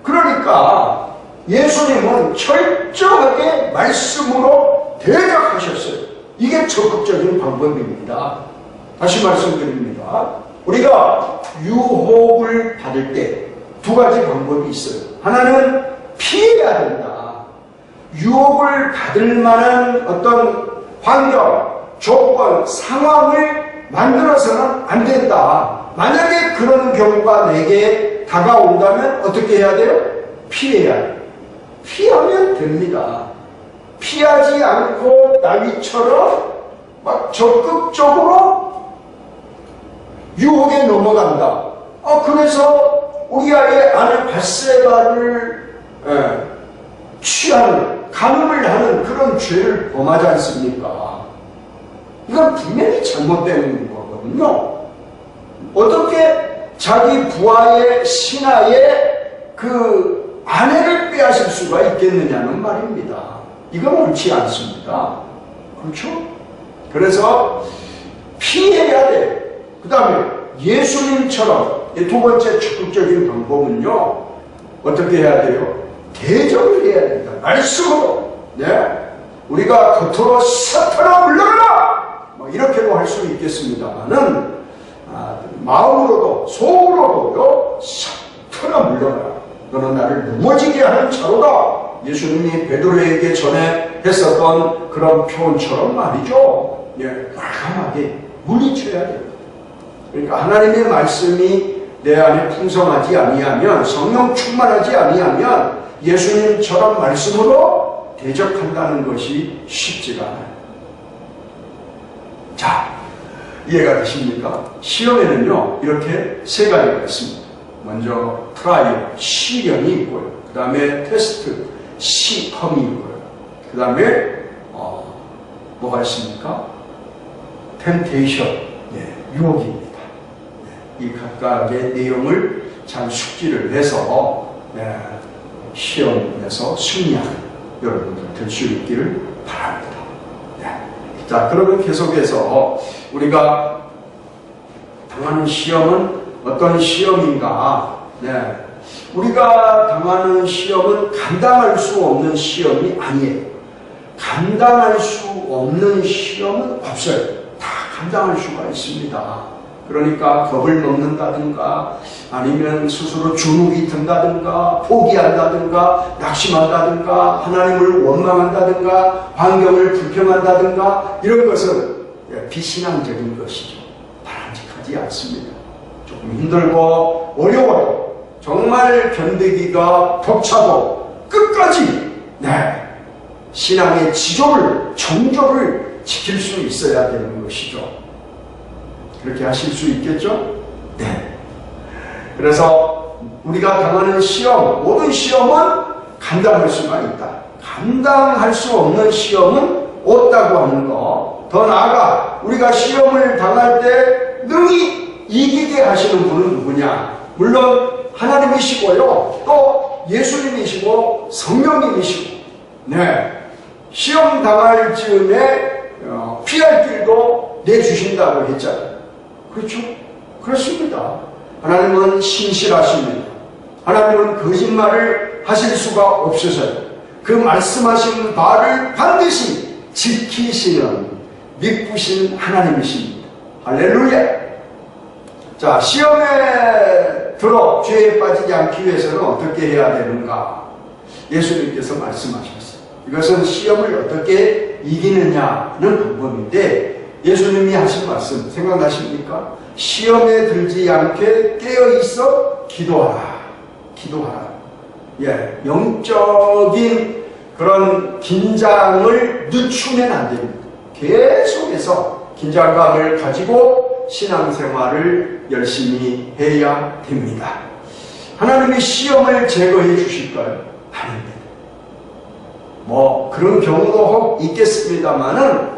그러니까 예수님은 철저하게 말씀으로 대적하셨어요. 이게 적극적인 방법입니다. 다시 말씀드립니다. 우리가 유혹을 받을 때 두 가지 방법이 있어요. 하나는 피해야 된다. 유혹을 받을 만한 어떤 환경, 조건, 상황을 만들어서는 안 된다. 만약에 그런 경우가 내게 다가온다면 어떻게 해야 돼요? 피해야 돼요. 피하면 됩니다. 피하지 않고 나비처럼 막 적극적으로 유혹에 넘어간다. 그래서 우리 아내 밧세바를 취하는, 간음을 하는 그런 죄를 범하지 않습니까? 이건 분명히 잘못된 거거든요. 어떻게 자기 부하의 신하의 그 아내를 빼앗을 수가 있겠느냐는 말입니다. 이건 옳지 않습니다. 그렇죠? 그래서 피해야 돼. 그 다음에 예수님처럼 두 번째 적극적인 방법은요, 어떻게 해야 돼요? 대적을 해야 됩니다. 말씀으로. 네. 우리가 겉으로 사탄아 물러가라! 이렇게도 할 수 있겠습니다만은, 마음으로도, 속으로도요, 사탄아 물러가라. 너는 나를 넘어지게 하는 자로다. 예수님이 베드로에게 전에 했었던 그런 표현처럼 말이죠. 예, 과감하게 물리쳐야 돼요. 그러니까 하나님의 말씀이 내 안에 풍성하지 아니하면, 성령 충만하지 아니하면 예수님처럼 말씀으로 대적한다는 것이 쉽지가 않아요. 자, 이해가 되십니까? 시험에는요, 이렇게 세 가지가 있습니다. 먼저 트라이얼, 시련이 있고요. 그 다음에 테스트, 시험이 있고요. 그 다음에 뭐가 있습니까? 템테이션, 유혹입니다. 이 각각의 내용을 잘 숙지를 해서 시험에서 승리하는 여러분들 될 수 있기를 바랍니다. 자, 그러면 계속해서 우리가 당하는 시험은 어떤 시험인가? 우리가 당하는 시험은 감당할 수 없는 시험이 아니에요. 감당할 수 없는 시험은 없어요. 다 감당할 수가 있습니다. 그러니까 겁을 먹는다든가, 아니면 스스로 주눅이 든다든가, 포기한다든가, 낙심한다든가, 하나님을 원망한다든가, 환경을 불평한다든가, 이런 것은 비신앙적인 것이죠. 바람직하지 않습니다. 조금 힘들고 어려워도, 정말 견디기가 벅차도 끝까지 신앙의 지조를, 정조를 지킬 수 있어야 되는 것이죠. 그렇게 하실 수 있겠죠? 네. 그래서 우리가 당하는 시험, 모든 시험은 감당할 수가 있다. 감당할 수 없는 시험은 없다고 하는 거. 더 나아가 우리가 시험을 당할 때 능히 이기게 하시는 분은 누구냐? 물론 하나님이시고요, 또 예수님이시고 성령님이시고, 시험 당할 즈음에 피할 길도 내주신다고 했잖아요. 그렇죠? 그렇습니다. 하나님은 신실하십니다. 하나님은 거짓말을 하실 수가 없으셔요. 그 말씀하신 바를 반드시 지키시는 믿으신 하나님이십니다. 할렐루야! 자, 시험에 들어 죄에 빠지지 않기 위해서는 어떻게 해야 되는가? 예수님께서 말씀하셨어요. 이것은 시험을 어떻게 이기느냐는 방법인데, 예수님이 하신 말씀 생각나십니까? 시험에 들지 않게 깨어있어 기도하라. 기도하라. 영적인 그런 긴장을 늦추면 안 됩니다. 계속해서 긴장감을 가지고 신앙생활을 열심히 해야 됩니다. 하나님이 시험을 제거해 주실까요? 아닙니다. 그런 경우도 혹 있겠습니다만은,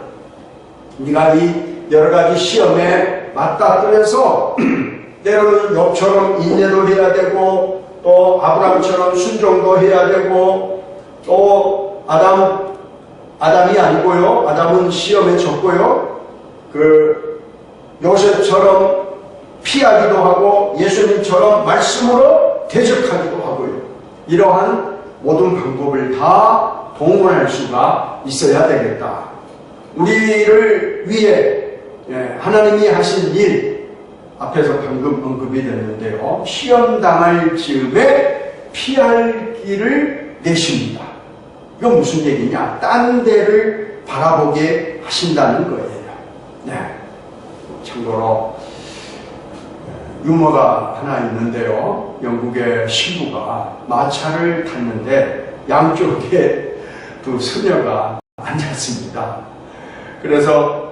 우리가 이 여러 가지 시험에 맞닥뜨려서 때로는 욥처럼 인내도 해야 되고, 또 아브라함처럼 순종도 해야 되고, 또 아담이 아니고요. 아담은 시험에 졌고요. 요셉처럼 피하기도 하고 예수님처럼 말씀으로 대적하기도 하고요. 이러한 모든 방법을 다 동원할 수가 있어야 되겠다. 우리를 위해 하나님이 하신 일, 앞에서 방금 언급이 됐는데요. 시험 당할 즈음에 피할 길을 내십니다. 이건 무슨 얘기냐? 딴 데를 바라보게 하신다는 거예요. 네. 참고로 유머가 하나 있는데요. 영국의 신부가 마차를 탔는데 양쪽에 두 소녀가 앉았습니다. 그래서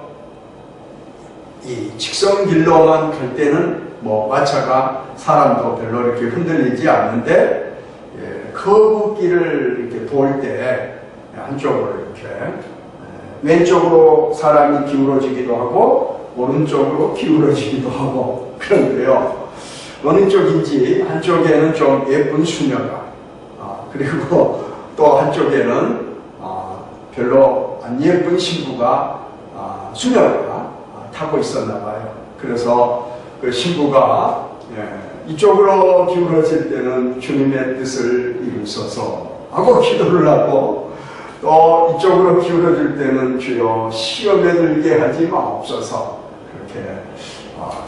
이 직선길로만 갈 때는 마차가 사람도 별로 이렇게 흔들리지 않는데, 커브길을 이렇게 돌 때 한쪽으로 이렇게 왼쪽으로 사람이 기울어지기도 하고 오른쪽으로 기울어지기도 하고 그런데요. 어느 쪽인지 한쪽에는 좀 예쁜 수녀가, 그리고 또 한쪽에는 별로 안 예쁜 신부가, 수녀가 타고 있었나 봐요. 그래서 그 신부가 이쪽으로 기울어질 때는 주님의 뜻을 이루소서 하고 기도를 하고, 또 이쪽으로 기울어질 때는 주여 시험에 들게 하지 마옵소서 그렇게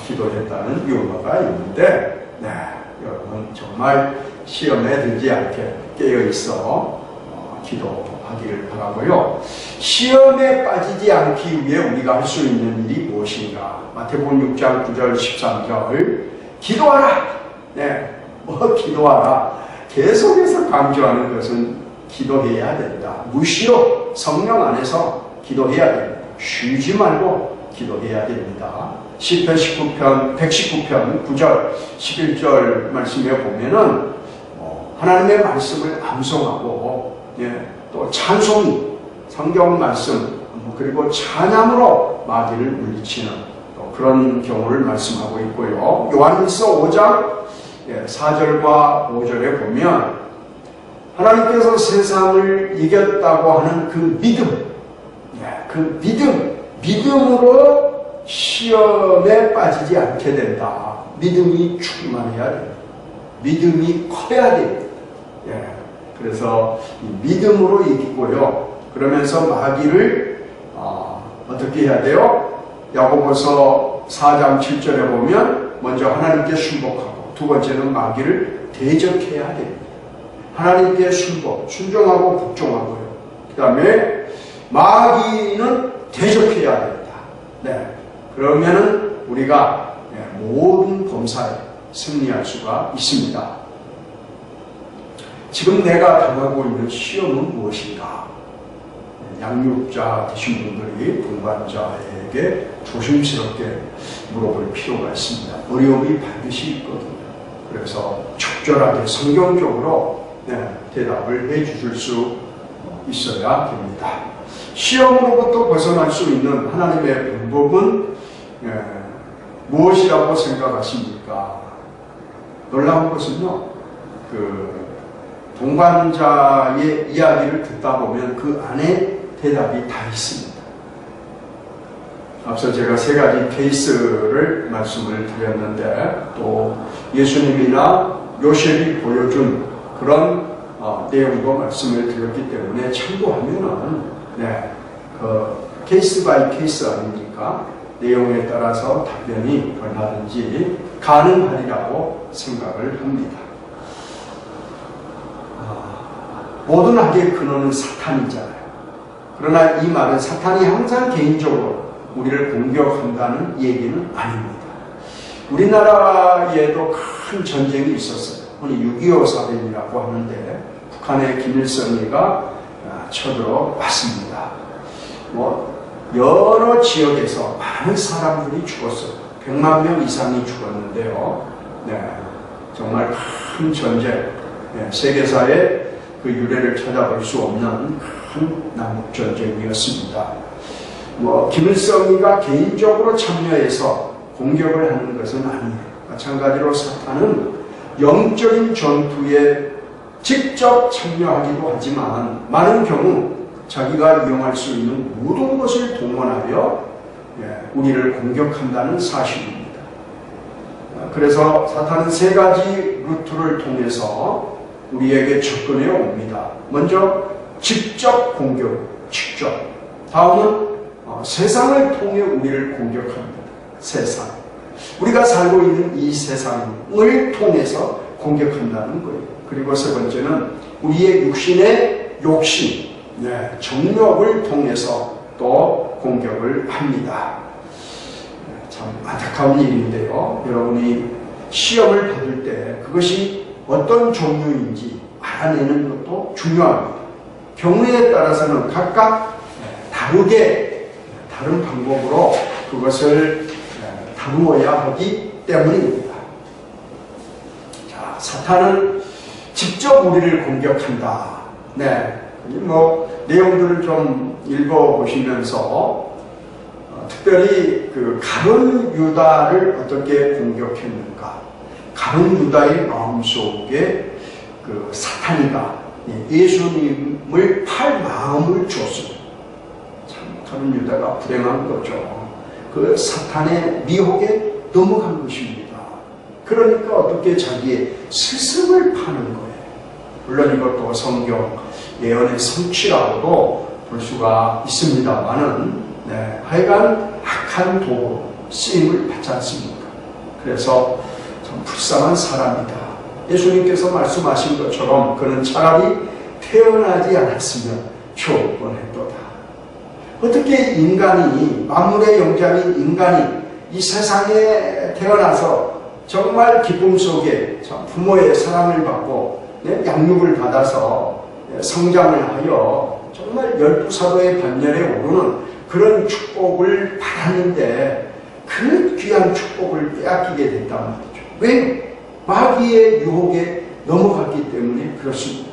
기도했다는 유머가 있는데, 여러분 정말 시험에 들지 않게 깨어 있어 기도하기를 바라고요. 시험에 빠지지 않기 위해 우리가 할 수 있는 일이 무엇인가? 마태복음 6장 9절 13절 기도하라. 기도하라. 계속해서 강조하는 것은 기도해야 된다. 무시로 성령 안에서 기도해야 됩니다. 쉬지 말고 기도해야 됩니다. 시편 119편 9절 11절 말씀에 보면은 하나님의 말씀을 암송하고, 또 찬송이, 성경 말씀, 그리고 찬양으로 마귀를 물리치는 그런 경우를 말씀하고 있고요. 요한일서 5장 4절과 5절에 보면 하나님께서 세상을 이겼다고 하는 그 믿음으로 시험에 빠지지 않게 된다. 믿음이 충만해야 됩니다. 믿음이 커야 됩니다. 그래서 믿음으로 이기고요. 그러면서 마귀를 어떻게 해야 돼요? 야고보서 4장 7절에 보면 먼저 하나님께 순복하고, 두 번째는 마귀를 대적해야 됩니다. 하나님께 순종하고 복종하고요. 그 다음에 마귀는 대적해야 됩니다. 그러면은 우리가 모든 범사에 승리할 수가 있습니다. 지금 내가 당하고 있는 시험은 무엇인가? 양육자 되신 분들이 동반자에게 조심스럽게 물어볼 필요가 있습니다. 어려움이 반드시 있거든요. 그래서 적절하게 성경적으로 대답을 해주실 수 있어야 됩니다. 시험으로부터 벗어날 수 있는 하나님의 방법은 무엇이라고 생각하십니까? 놀라운 것은요, 동반자의 이야기를 듣다 보면 그 안에 대답이 다 있습니다. 앞서 제가 세 가지 케이스를 말씀을 드렸는데, 또 예수님이나 요셉이 보여준 그런 내용도 말씀을 드렸기 때문에 참고하면은 케이스 바이 케이스 아닙니까? 내용에 따라서 답변이 얼마든지 가능하리라고 생각을 합니다. 모든 악의 근원은 사탄이잖아요. 그러나 이 말은 사탄이 항상 개인적으로 우리를 공격한다는 얘기는 아닙니다. 우리나라에도 큰 전쟁이 있었어요. 흔히 6.25 사변이라고 하는데, 북한의 김일성이가 쳐들어왔습니다. 여러 지역에서 많은 사람들이 죽었어요. 100만 명 이상이 죽었는데요. 정말 큰 전쟁, 세계사의 그 유래를 찾아볼 수 없는 큰 남북전쟁이었습니다. 김일성이가 개인적으로 참여해서 공격을 하는 것은 아니에요. 마찬가지로 사탄은 영적인 전투에 직접 참여하기도 하지만 많은 경우 자기가 이용할 수 있는 모든 것을 동원하여 우리를 공격한다는 사실입니다. 그래서 사탄은 세 가지 루트를 통해서 우리에게 접근해 옵니다. 먼저 직접 공격, 직접. 다음은 세상을 통해 우리를 공격합니다. 세상. 우리가 살고 있는 이 세상을 통해서 공격한다는 거예요. 그리고 세 번째는 우리의 육신의 욕심, 정욕을 통해서 또 공격을 합니다. 참 안타까운 일인데요. 여러분이 시험을 받을 때 그것이 어떤 종류인지 알아내는 것도 중요합니다. 경우에 따라서는 각각 다르게 다른 방법으로 그것을 다루어야 하기 때문입니다. 자, 사탄은 직접 우리를 공격한다. 내용들을 좀 읽어보시면서 특별히 그 가룟 유다를 어떻게 공격했는가. 가룟 유다의 마음속에 그 사탄이가 예수님을 팔 마음을 줬습니다. 참 가룟 유다가 불행한 거죠. 그 사탄의 미혹에 넘어간 것입니다. 그러니까 어떻게 자기의 스승을 파는 거예요. 물론 이것도 성경 예언의 성취라고도 볼 수가 있습니다만은 하여간 악한 도구로 쓰임을 받지 않습니까? 그래서 참 불쌍한 사람이다. 예수님께서 말씀하신 것처럼 그는 차라리 태어나지 않았으면 좋을 뻔했도다. 어떻게 인간이, 만물의 영장인 인간이 이 세상에 태어나서 정말 기쁨 속에 부모의 사랑을 받고 양육을 받아서 성장을 하여 정말 12사도의 반열에 오르는 그런 축복을 받았는데 그 귀한 축복을 빼앗기게 됐단 말이죠. 왜? 마귀의 유혹에 넘어갔기 때문에 그렇습니다.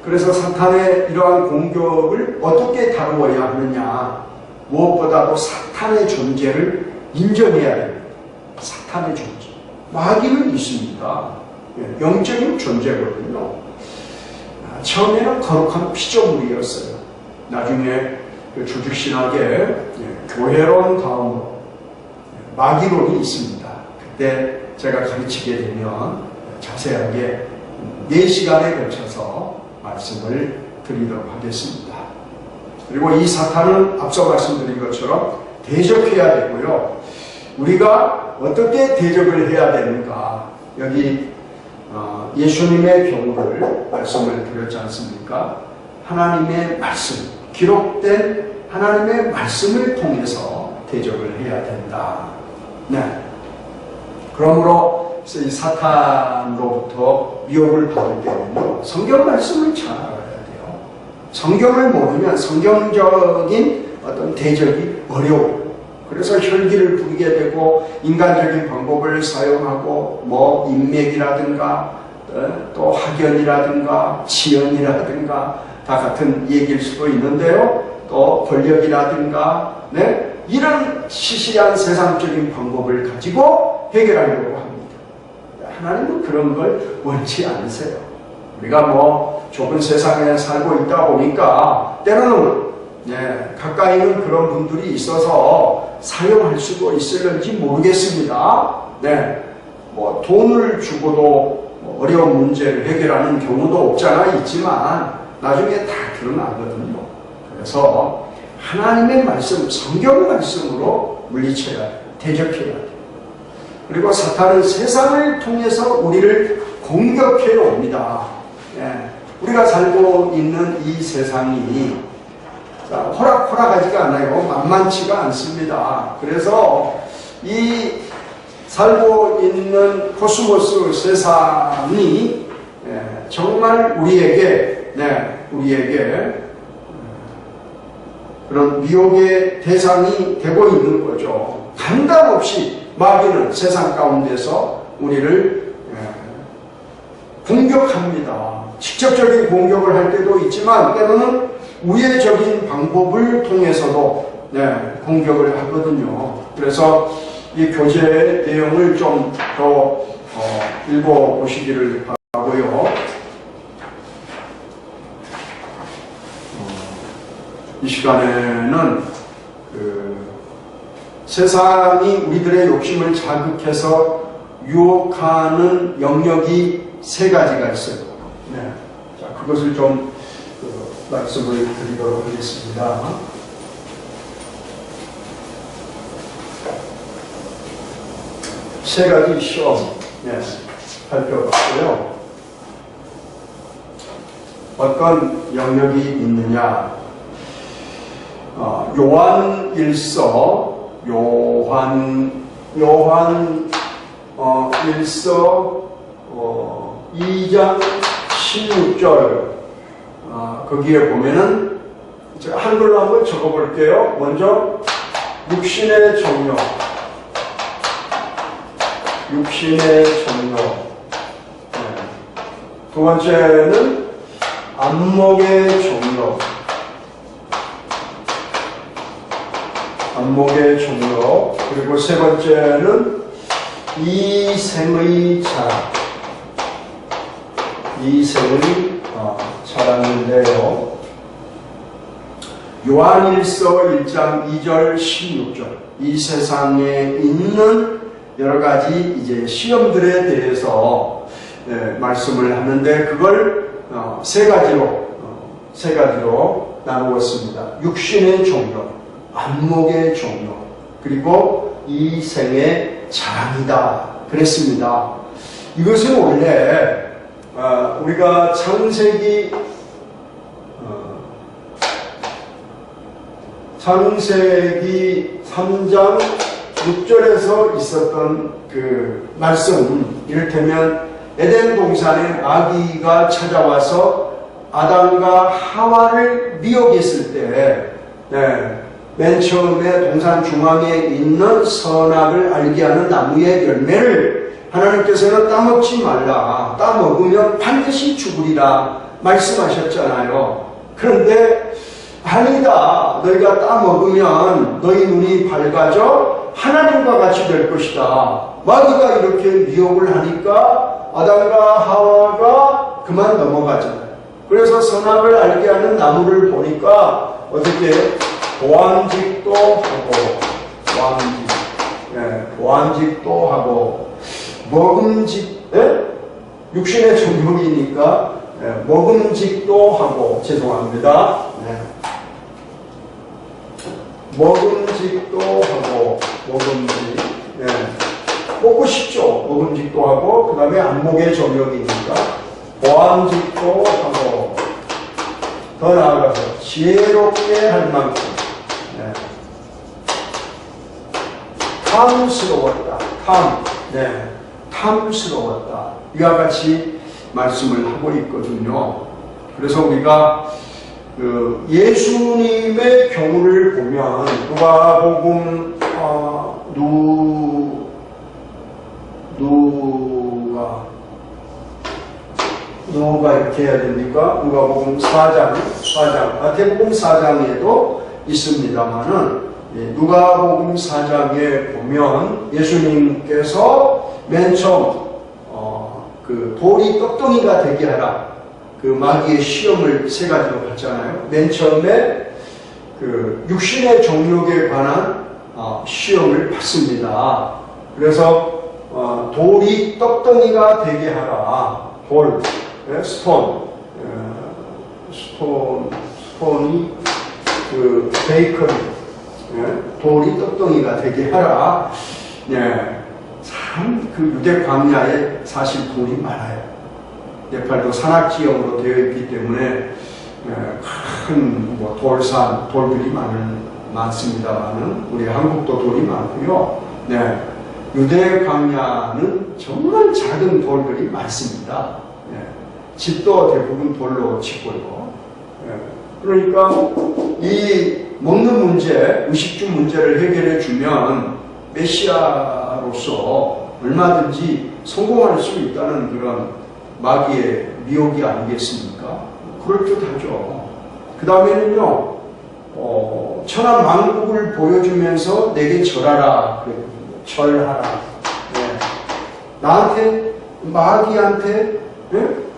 그래서 사탄의 이러한 공격을 어떻게 다루어야 하느냐. 무엇보다도 사탄의 존재를 인정해야 됩니다. 사탄의 존재. 마귀는 있습니다. 영적인 존재거든요. 처음에는 거룩한 피조물이었어요. 나중에 조직신학에 교회론 다음으로 마귀론이 있습니다. 그때 제가 가르치게 되면 자세하게 4시간에 걸쳐서 말씀을 드리도록 하겠습니다. 그리고 이 사탄은 앞서 말씀드린 것처럼 대적해야 되고요. 우리가 어떻게 대적을 해야 되는가. 여기 예수님의 경우를 말씀을 드렸지 않습니까? 하나님의 말씀, 기록된 하나님의 말씀을 통해서 대적을 해야 된다. 그러므로 이 사탄으로부터 미혹을 받을 때는요, 성경 말씀을 잘 알아야 돼요. 성경을 모르면 성경적인 어떤 대적이 어려워요. 그래서 혈기를 부리게 되고 인간적인 방법을 사용하고 인맥이라든가 또 학연이라든가 지연이라든가 다 같은 얘기일 수도 있는데요. 또 권력이라든가 이런 시시한 세상적인 방법을 가지고 해결하려고 합니다. 하나님은 그런 걸 원치 않으세요. 우리가 좁은 세상에 살고 있다 보니까 때로는 가까이는 그런 분들이 있어서 사용할 수도 있을지 모르겠습니다. 돈을 주고도 어려운 문제를 해결하는 경우도 없잖아 있지만 나중에 다 드러나거든요. 그래서 하나님의 말씀, 성경 말씀으로 물리쳐야 돼요. 대적해야 돼요. 그리고 사탄은 세상을 통해서 우리를 공격해 옵니다. 우리가 살고 있는 이 세상이 호락호락하지가 않아요. 만만치가 않습니다. 그래서 이 살고 있는 코스모스 세상이 정말 우리에게 그런 미혹의 대상이 되고 있는 거죠. 간담없이 마귀는 세상 가운데서 우리를 공격합니다. 직접적인 공격을 할 때도 있지만 때로는 우회적인 방법을 통해서도 공격을 하거든요. 그래서 이 교재 내용을 좀 더 읽어보시기를 바라고요. 이 시간에는 세상이 우리들의 욕심을 자극해서 유혹하는 영역이 세 가지가 있어요. 네. 자, 그것을 좀 말씀을 드리도록 하겠습니다. 세 가지 시험 살펴봤고요. 어떤 영역이 있느냐? 요한 1서 2장 16절 거기에 보면은 제가 한글로 한번 적어볼게요. 먼저 육신의 정욕, 두 번째는 안목의 정욕, 그리고 세 번째는 이생의 자랑인데요. 요한일서 1장 2절 16절 이 세상에 있는 여러 가지 이제 시험들에 대해서 말씀을 하는데 그걸 세 가지로 나누었습니다. 육신의 종교, 안목의 종교, 그리고 이생의 자랑이다 그랬습니다. 이것은 원래 우리가 창세기 3장 6절에서 있었던 그 말씀, 이를테면 에덴 동산에 마귀가 찾아와서 아담과 하와를 미혹했을 때 맨 처음에 동산 중앙에 있는 선악을 알게 하는 나무의 열매를 하나님께서는 따먹지 말라, 따먹으면 반드시 죽으리라 말씀하셨잖아요. 그런데 아니다, 너희가 따먹으면 너희 눈이 밝아져 하나님과 같이 될 것이다. 마귀가 이렇게 미혹을 하니까 아담과 하와가 그만 넘어가잖아요. 그래서 선악을 알게 하는 나무를 보니까 어떻게 보암직도 하고 먹음직, 육신의 정욕이니까 먹음직도 하고, 죄송합니다. 먹음직도 하고, 먹고 싶죠. 먹음직도 하고, 그 다음에 안목의 정욕이니까 보암직도 하고, 더 나아가서 지혜롭게 할 만큼 탐스러웠다. 탐스러웠다. 이와 같이 말씀을 하고 있거든요. 그래서 우리가 예수님의 경우를 보면 누가복음 누가 이렇게 해야 됩니까? 누가복음 4장, 마태복음 4장에도 있습니다만은 누가복음 4장에 보면 예수님께서 맨 처음 그 돌이 떡덩이가 되게 하라, 그 마귀의 시험을 세 가지로 받잖아요. 맨 처음에 그 육신의 정욕에 관한 시험을 받습니다. 그래서 돌이 떡덩이가 되게 하라. 돌, 스톤이 그 베이컨, 돌이 떡덩이가 되게 하라. 참 그 유대 광야에 사실 돌이 많아요. 네팔도 산악지형으로 되어 있기 때문에 큰 돌들이 많습니다만은 우리 한국도 돌이 많고요. 유대 광야는 정말 작은 돌들이 많습니다. 집도 대부분 돌로 짓고요. 그러니까 이 먹는 문제, 의식주 문제를 해결해 주면 메시아로서 얼마든지 성공할 수 있다는 그런 마귀의 미혹이 아니겠습니까? 그럴듯하죠. 그 다음에는요, 천하 만국을 보여주면서 내게 절하라. 절하라. 네. 나한테, 마귀한테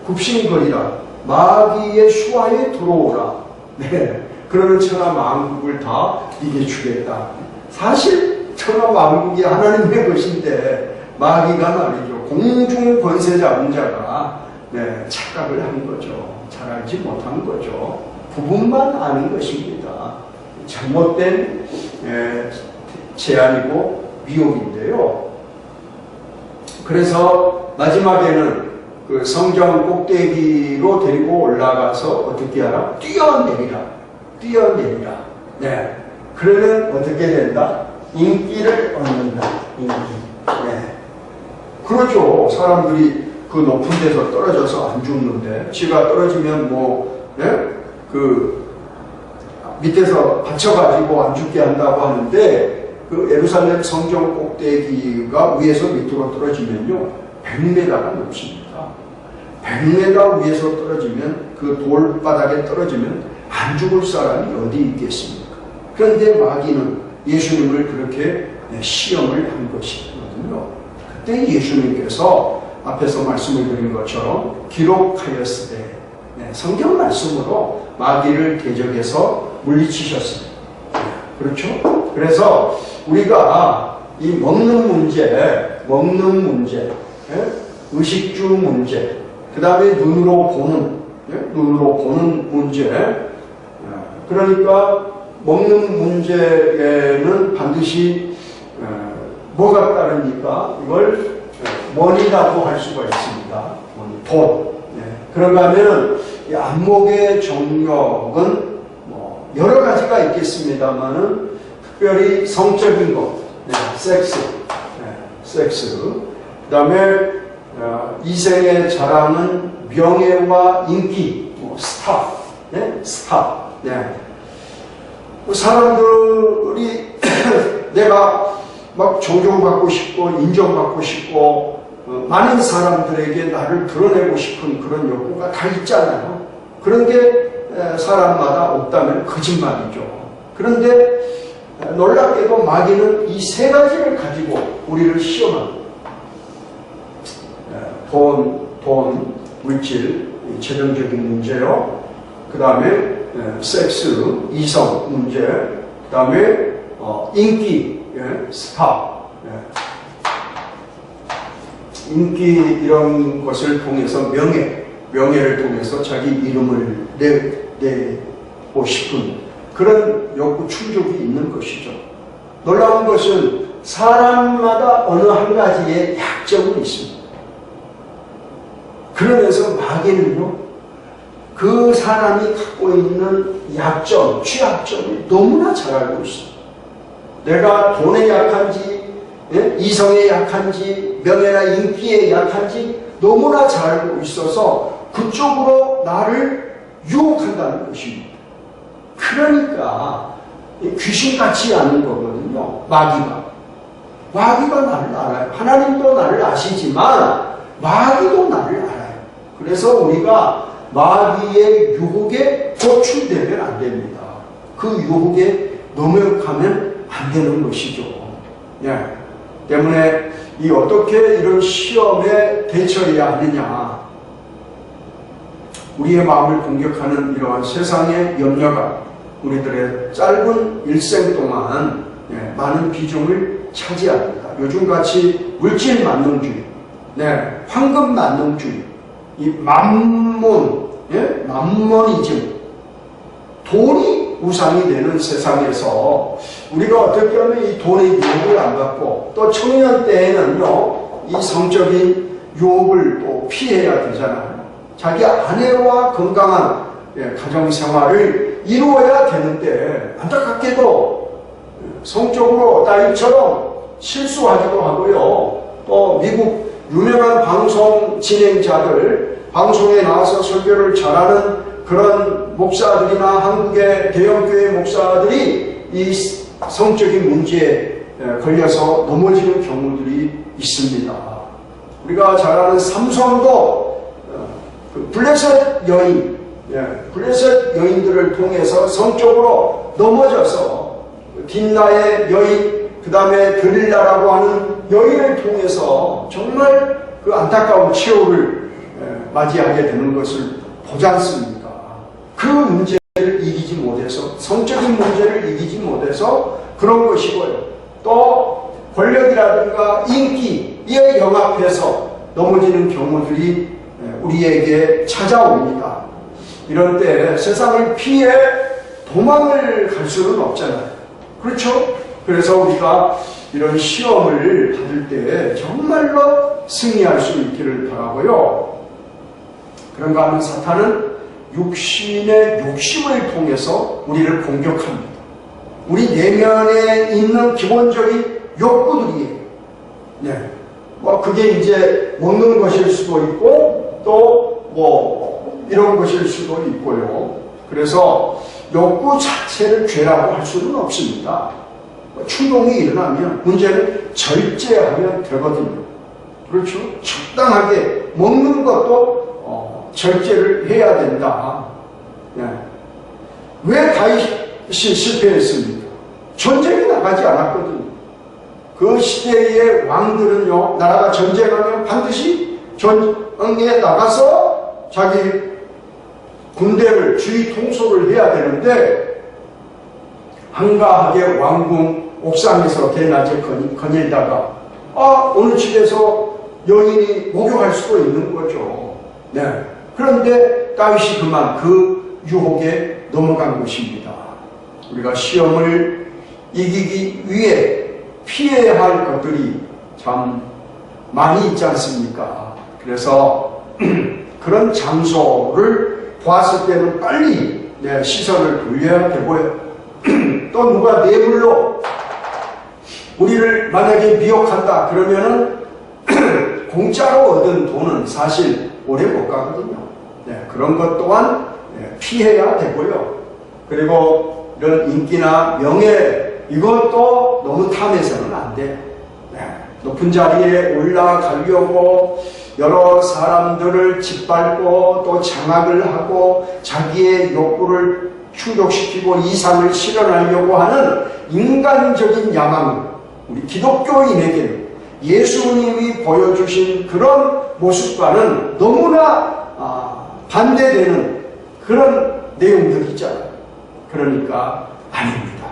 굽신거리라. 마귀의 수하에 들어오라. 네. 그러면 천하 만국을 다 네게 주겠다. 사실 천하 만국이 하나님의 것인데 마귀가 말이죠. 공중 권세 잡은 자가 착각을 한 거죠. 잘 알지 못한 거죠. 부분만 아는 것입니다. 잘못된 제안이고 미혹인데요. 그래서 마지막에는 그 성전 꼭대기로 데리고 올라가서 어떻게 하라? 뛰어내리라. 뛰어내리라. 네. 그러면 어떻게 된다? 인기를 얻는다. 인기. 네. 그렇죠. 사람들이 그 높은 데서 떨어져서 안 죽는데, 지가 떨어지면 그 밑에서 받쳐가지고 안 죽게 한다고 하는데, 그 예루살렘 성전 꼭대기가 위에서 밑으로 떨어지면요, 100m가 넘습니다. 100m 위에서 떨어지면, 그 돌바닥에 떨어지면 안 죽을 사람이 어디 있겠습니까? 그런데 마귀는 예수님을 그렇게 시험을 한 것이거든요. 그때 예수님께서 앞에서 말씀을 드린 것처럼 기록하였으되, 성경 말씀으로 마귀를 대적해서 물리치셨습니다. 그렇죠? 그래서 우리가 이 먹는 문제, 의식주 문제, 그 다음에 눈으로 보는 문제, 그러니까 먹는 문제에는 반드시 뭐가 따릅니까? 이걸 money라고 할 수가 있습니다. 돈. 그런가 하면 이 안목의 정력은 여러 가지가 있겠습니다만은 특별히 성적인 것, 섹스. 그 다음에 이생의 자랑은 명예와 인기, 스타. 사람들이 내가 막 존경받고 싶고 인정받고 싶고 많은 사람들에게 나를 드러내고 싶은 그런 욕구가 다 있잖아요. 그런 게 사람마다 없다면 거짓말이죠. 그런데 놀랍게도 마귀는 이 세 가지를 가지고 우리를 시험합니다. 돈, 물질, 재정적인 문제요. 그 다음에 섹스, 이성 문제, 그 다음에 인기, 스타. 인기 이런 것을 통해서 명예를 통해서 자기 이름을 내고 싶은 그런 욕구 충족이 있는 것이죠. 놀라운 것은 사람마다 어느 한 가지의 약점이 있습니다. 그러면서 마귀는요, 그 사람이 갖고 있는 약점, 취약점을 너무나 잘 알고 있습니다. 내가 돈에 약한지, 이성에 약한지, 명예나 인기에 약한지 너무나 잘 알고 있어서 그쪽으로 나를 유혹한다는 것입니다. 그러니까 귀신같이 아는 거거든요. 마귀가 나를 알아요. 하나님도 나를 아시지만 마귀도 나를 알아요. 그래서 우리가 마귀의 유혹에 고출되면 안 됩니다. 그 유혹에 넘어가면 안 되는 것이죠. 때문에 어떻게 이런 시험에 대처해야 하느냐. 우리의 마음을 공격하는 이러한 세상의 염려가 우리들의 짧은 일생 동안 많은 비중을 차지합니다. 요즘같이 물질 만능주의, 황금 만능주의, 이 만모니즘, 돈이 우상이 되는 세상에서 우리가 어떻게 하면 이 돈의 유혹을 안 받고 또 청년 때에는요, 이 성적인 유혹을 또 피해야 되잖아요. 자기 아내와 건강한 가정생활을 이루어야 되는데 안타깝게도 성적으로 따위처럼 실수하기도 하고요. 또 미국 유명한 방송 진행자들, 방송에 나와서 설교를 잘하는 그런 목사들이나 한국의 대형교회 목사들이 이 성적인 문제에 걸려서 넘어지는 경우들이 있습니다. 우리가 잘 아는 삼손도 블레셋 여인들을 통해서 성적으로 넘어져서 딘나의 여인, 그 그 다음에 들릴라라고 하는 여인을 통해서 정말 그 안타까운 최후를 맞이하게 되는 것을 보지 않습니까? 그 문제를 이기지 못해서, 성적인 문제를 이기지 못해서 그런 것이고요. 또 권력이라든가 인기에 영합해서 넘어지는 경우들이 우리에게 찾아옵니다. 이런 때 세상을 피해 도망을 갈 수는 없잖아요. 그렇죠? 그래서 우리가 이런 시험을 받을 때 정말로 승리할 수 있기를 바라고요. 그런가 하면 사탄은 육신의 욕심을 통해서 우리를 공격합니다. 우리 내면에 있는 기본적인 욕구들이에요. 네. 그게 이제 먹는 것일 수도 있고, 또 이런 것일 수도 있고요. 그래서 욕구 자체를 죄라고 할 수는 없습니다. 충동이 일어나면 문제는 절제하면 되거든요. 그렇죠? 적당하게 먹는 것도 절제를 해야 된다. 네. 왜 다윗이 실패했습니까? 전쟁에 나가지 않았거든요. 그 시대의 왕들은요, 나라가 전쟁하면 반드시 전쟁에 나가서 자기 군대를 주의 통솔을 해야 되는데, 한가하게 왕궁 옥상에서 대낮에 거닐다가 어느 집에서 여인이 목욕할 수도 있는 거죠. 네. 그런데 다윗이 그만 그 유혹에 넘어간 것입니다. 우리가 시험을 이기기 위해 피해야 할 것들이 참 많이 있지 않습니까? 그래서 그런 장소를 보았을 때는 빨리 시선을 돌려야 되고요. 또 누가 뇌물로 우리를 만약에 미혹한다 그러면은 공짜로 얻은 돈은 사실 오래 못 가거든요. 그런 것 또한 피해야 되고요. 그리고 이런 인기나 명예, 이것도 너무 탐해서는 안 돼. 높은 자리에 올라가려고 여러 사람들을 짓밟고 또 장악을 하고 자기의 욕구를 충족시키고 이상을 실현하려고 하는 인간적인 야망, 우리 기독교인에게는 예수님이 보여주신 그런 모습과는 너무나 반대되는 그런 내용들이 있잖아요. 그러니까 아닙니다.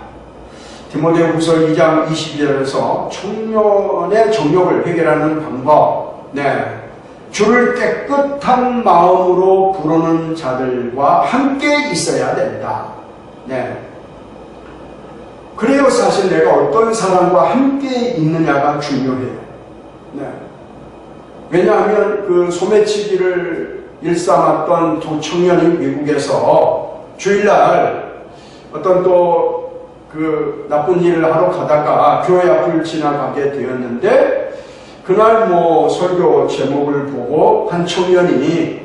디모데후서 2장 22절에서 청년의 정욕을 해결하는 방법, 주를 깨끗한 마음으로 부르는 자들과 함께 있어야 된다. 그래요. 사실 내가 어떤 사람과 함께 있느냐가 중요해요. 왜냐하면 그 소매치기를 일삼았던 두 청년이 미국에서 주일날 어떤 또 그 나쁜 일을 하러 가다가 교회 앞을 지나가게 되었는데, 그날 설교 제목을 보고 한 청년이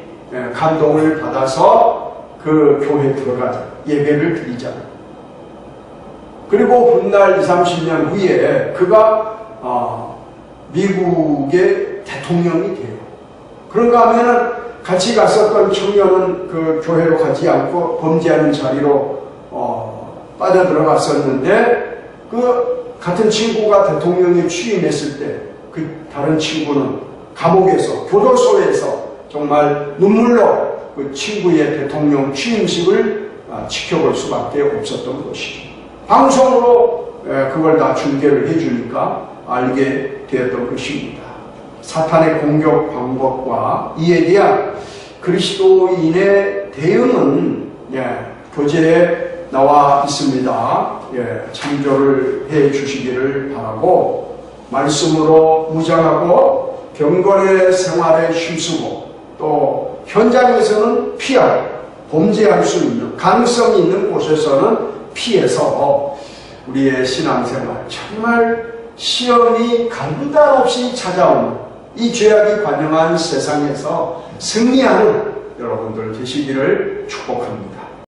감동을 받아서 그 교회에 들어가자, 예배를 드리잖아요. 그리고 훗날 20, 30년 후에 그가 미국의 대통령이 돼요. 그런가 하면은 같이 갔었던 청년은 그 교회로 가지 않고 범죄하는 자리로 빠져 들어갔었는데, 그 같은 친구가 대통령에 취임했을 때 그 다른 친구는 감옥에서, 교도소에서 정말 눈물로 그 친구의 대통령 취임식을 지켜볼 수밖에 없었던 것이죠. 방송으로 그걸 다 중계를 해주니까 알게 되었던 것입니다. 사탄의 공격 방법과 이에 대한 그리스도인의 대응은 교재에 나와 있습니다. 참조를 해 주시기를 바라고, 말씀으로 무장하고 경건의 생활에 힘쓰고 또 현장에서는 피하고 범죄할 수 있는 가능성이 있는 곳에서는 피해서 우리의 신앙생활, 정말 시험이 간단 없이 찾아오는 이 죄악이 관영한 세상에서 승리하는 여러분들 되시기를 축복합니다.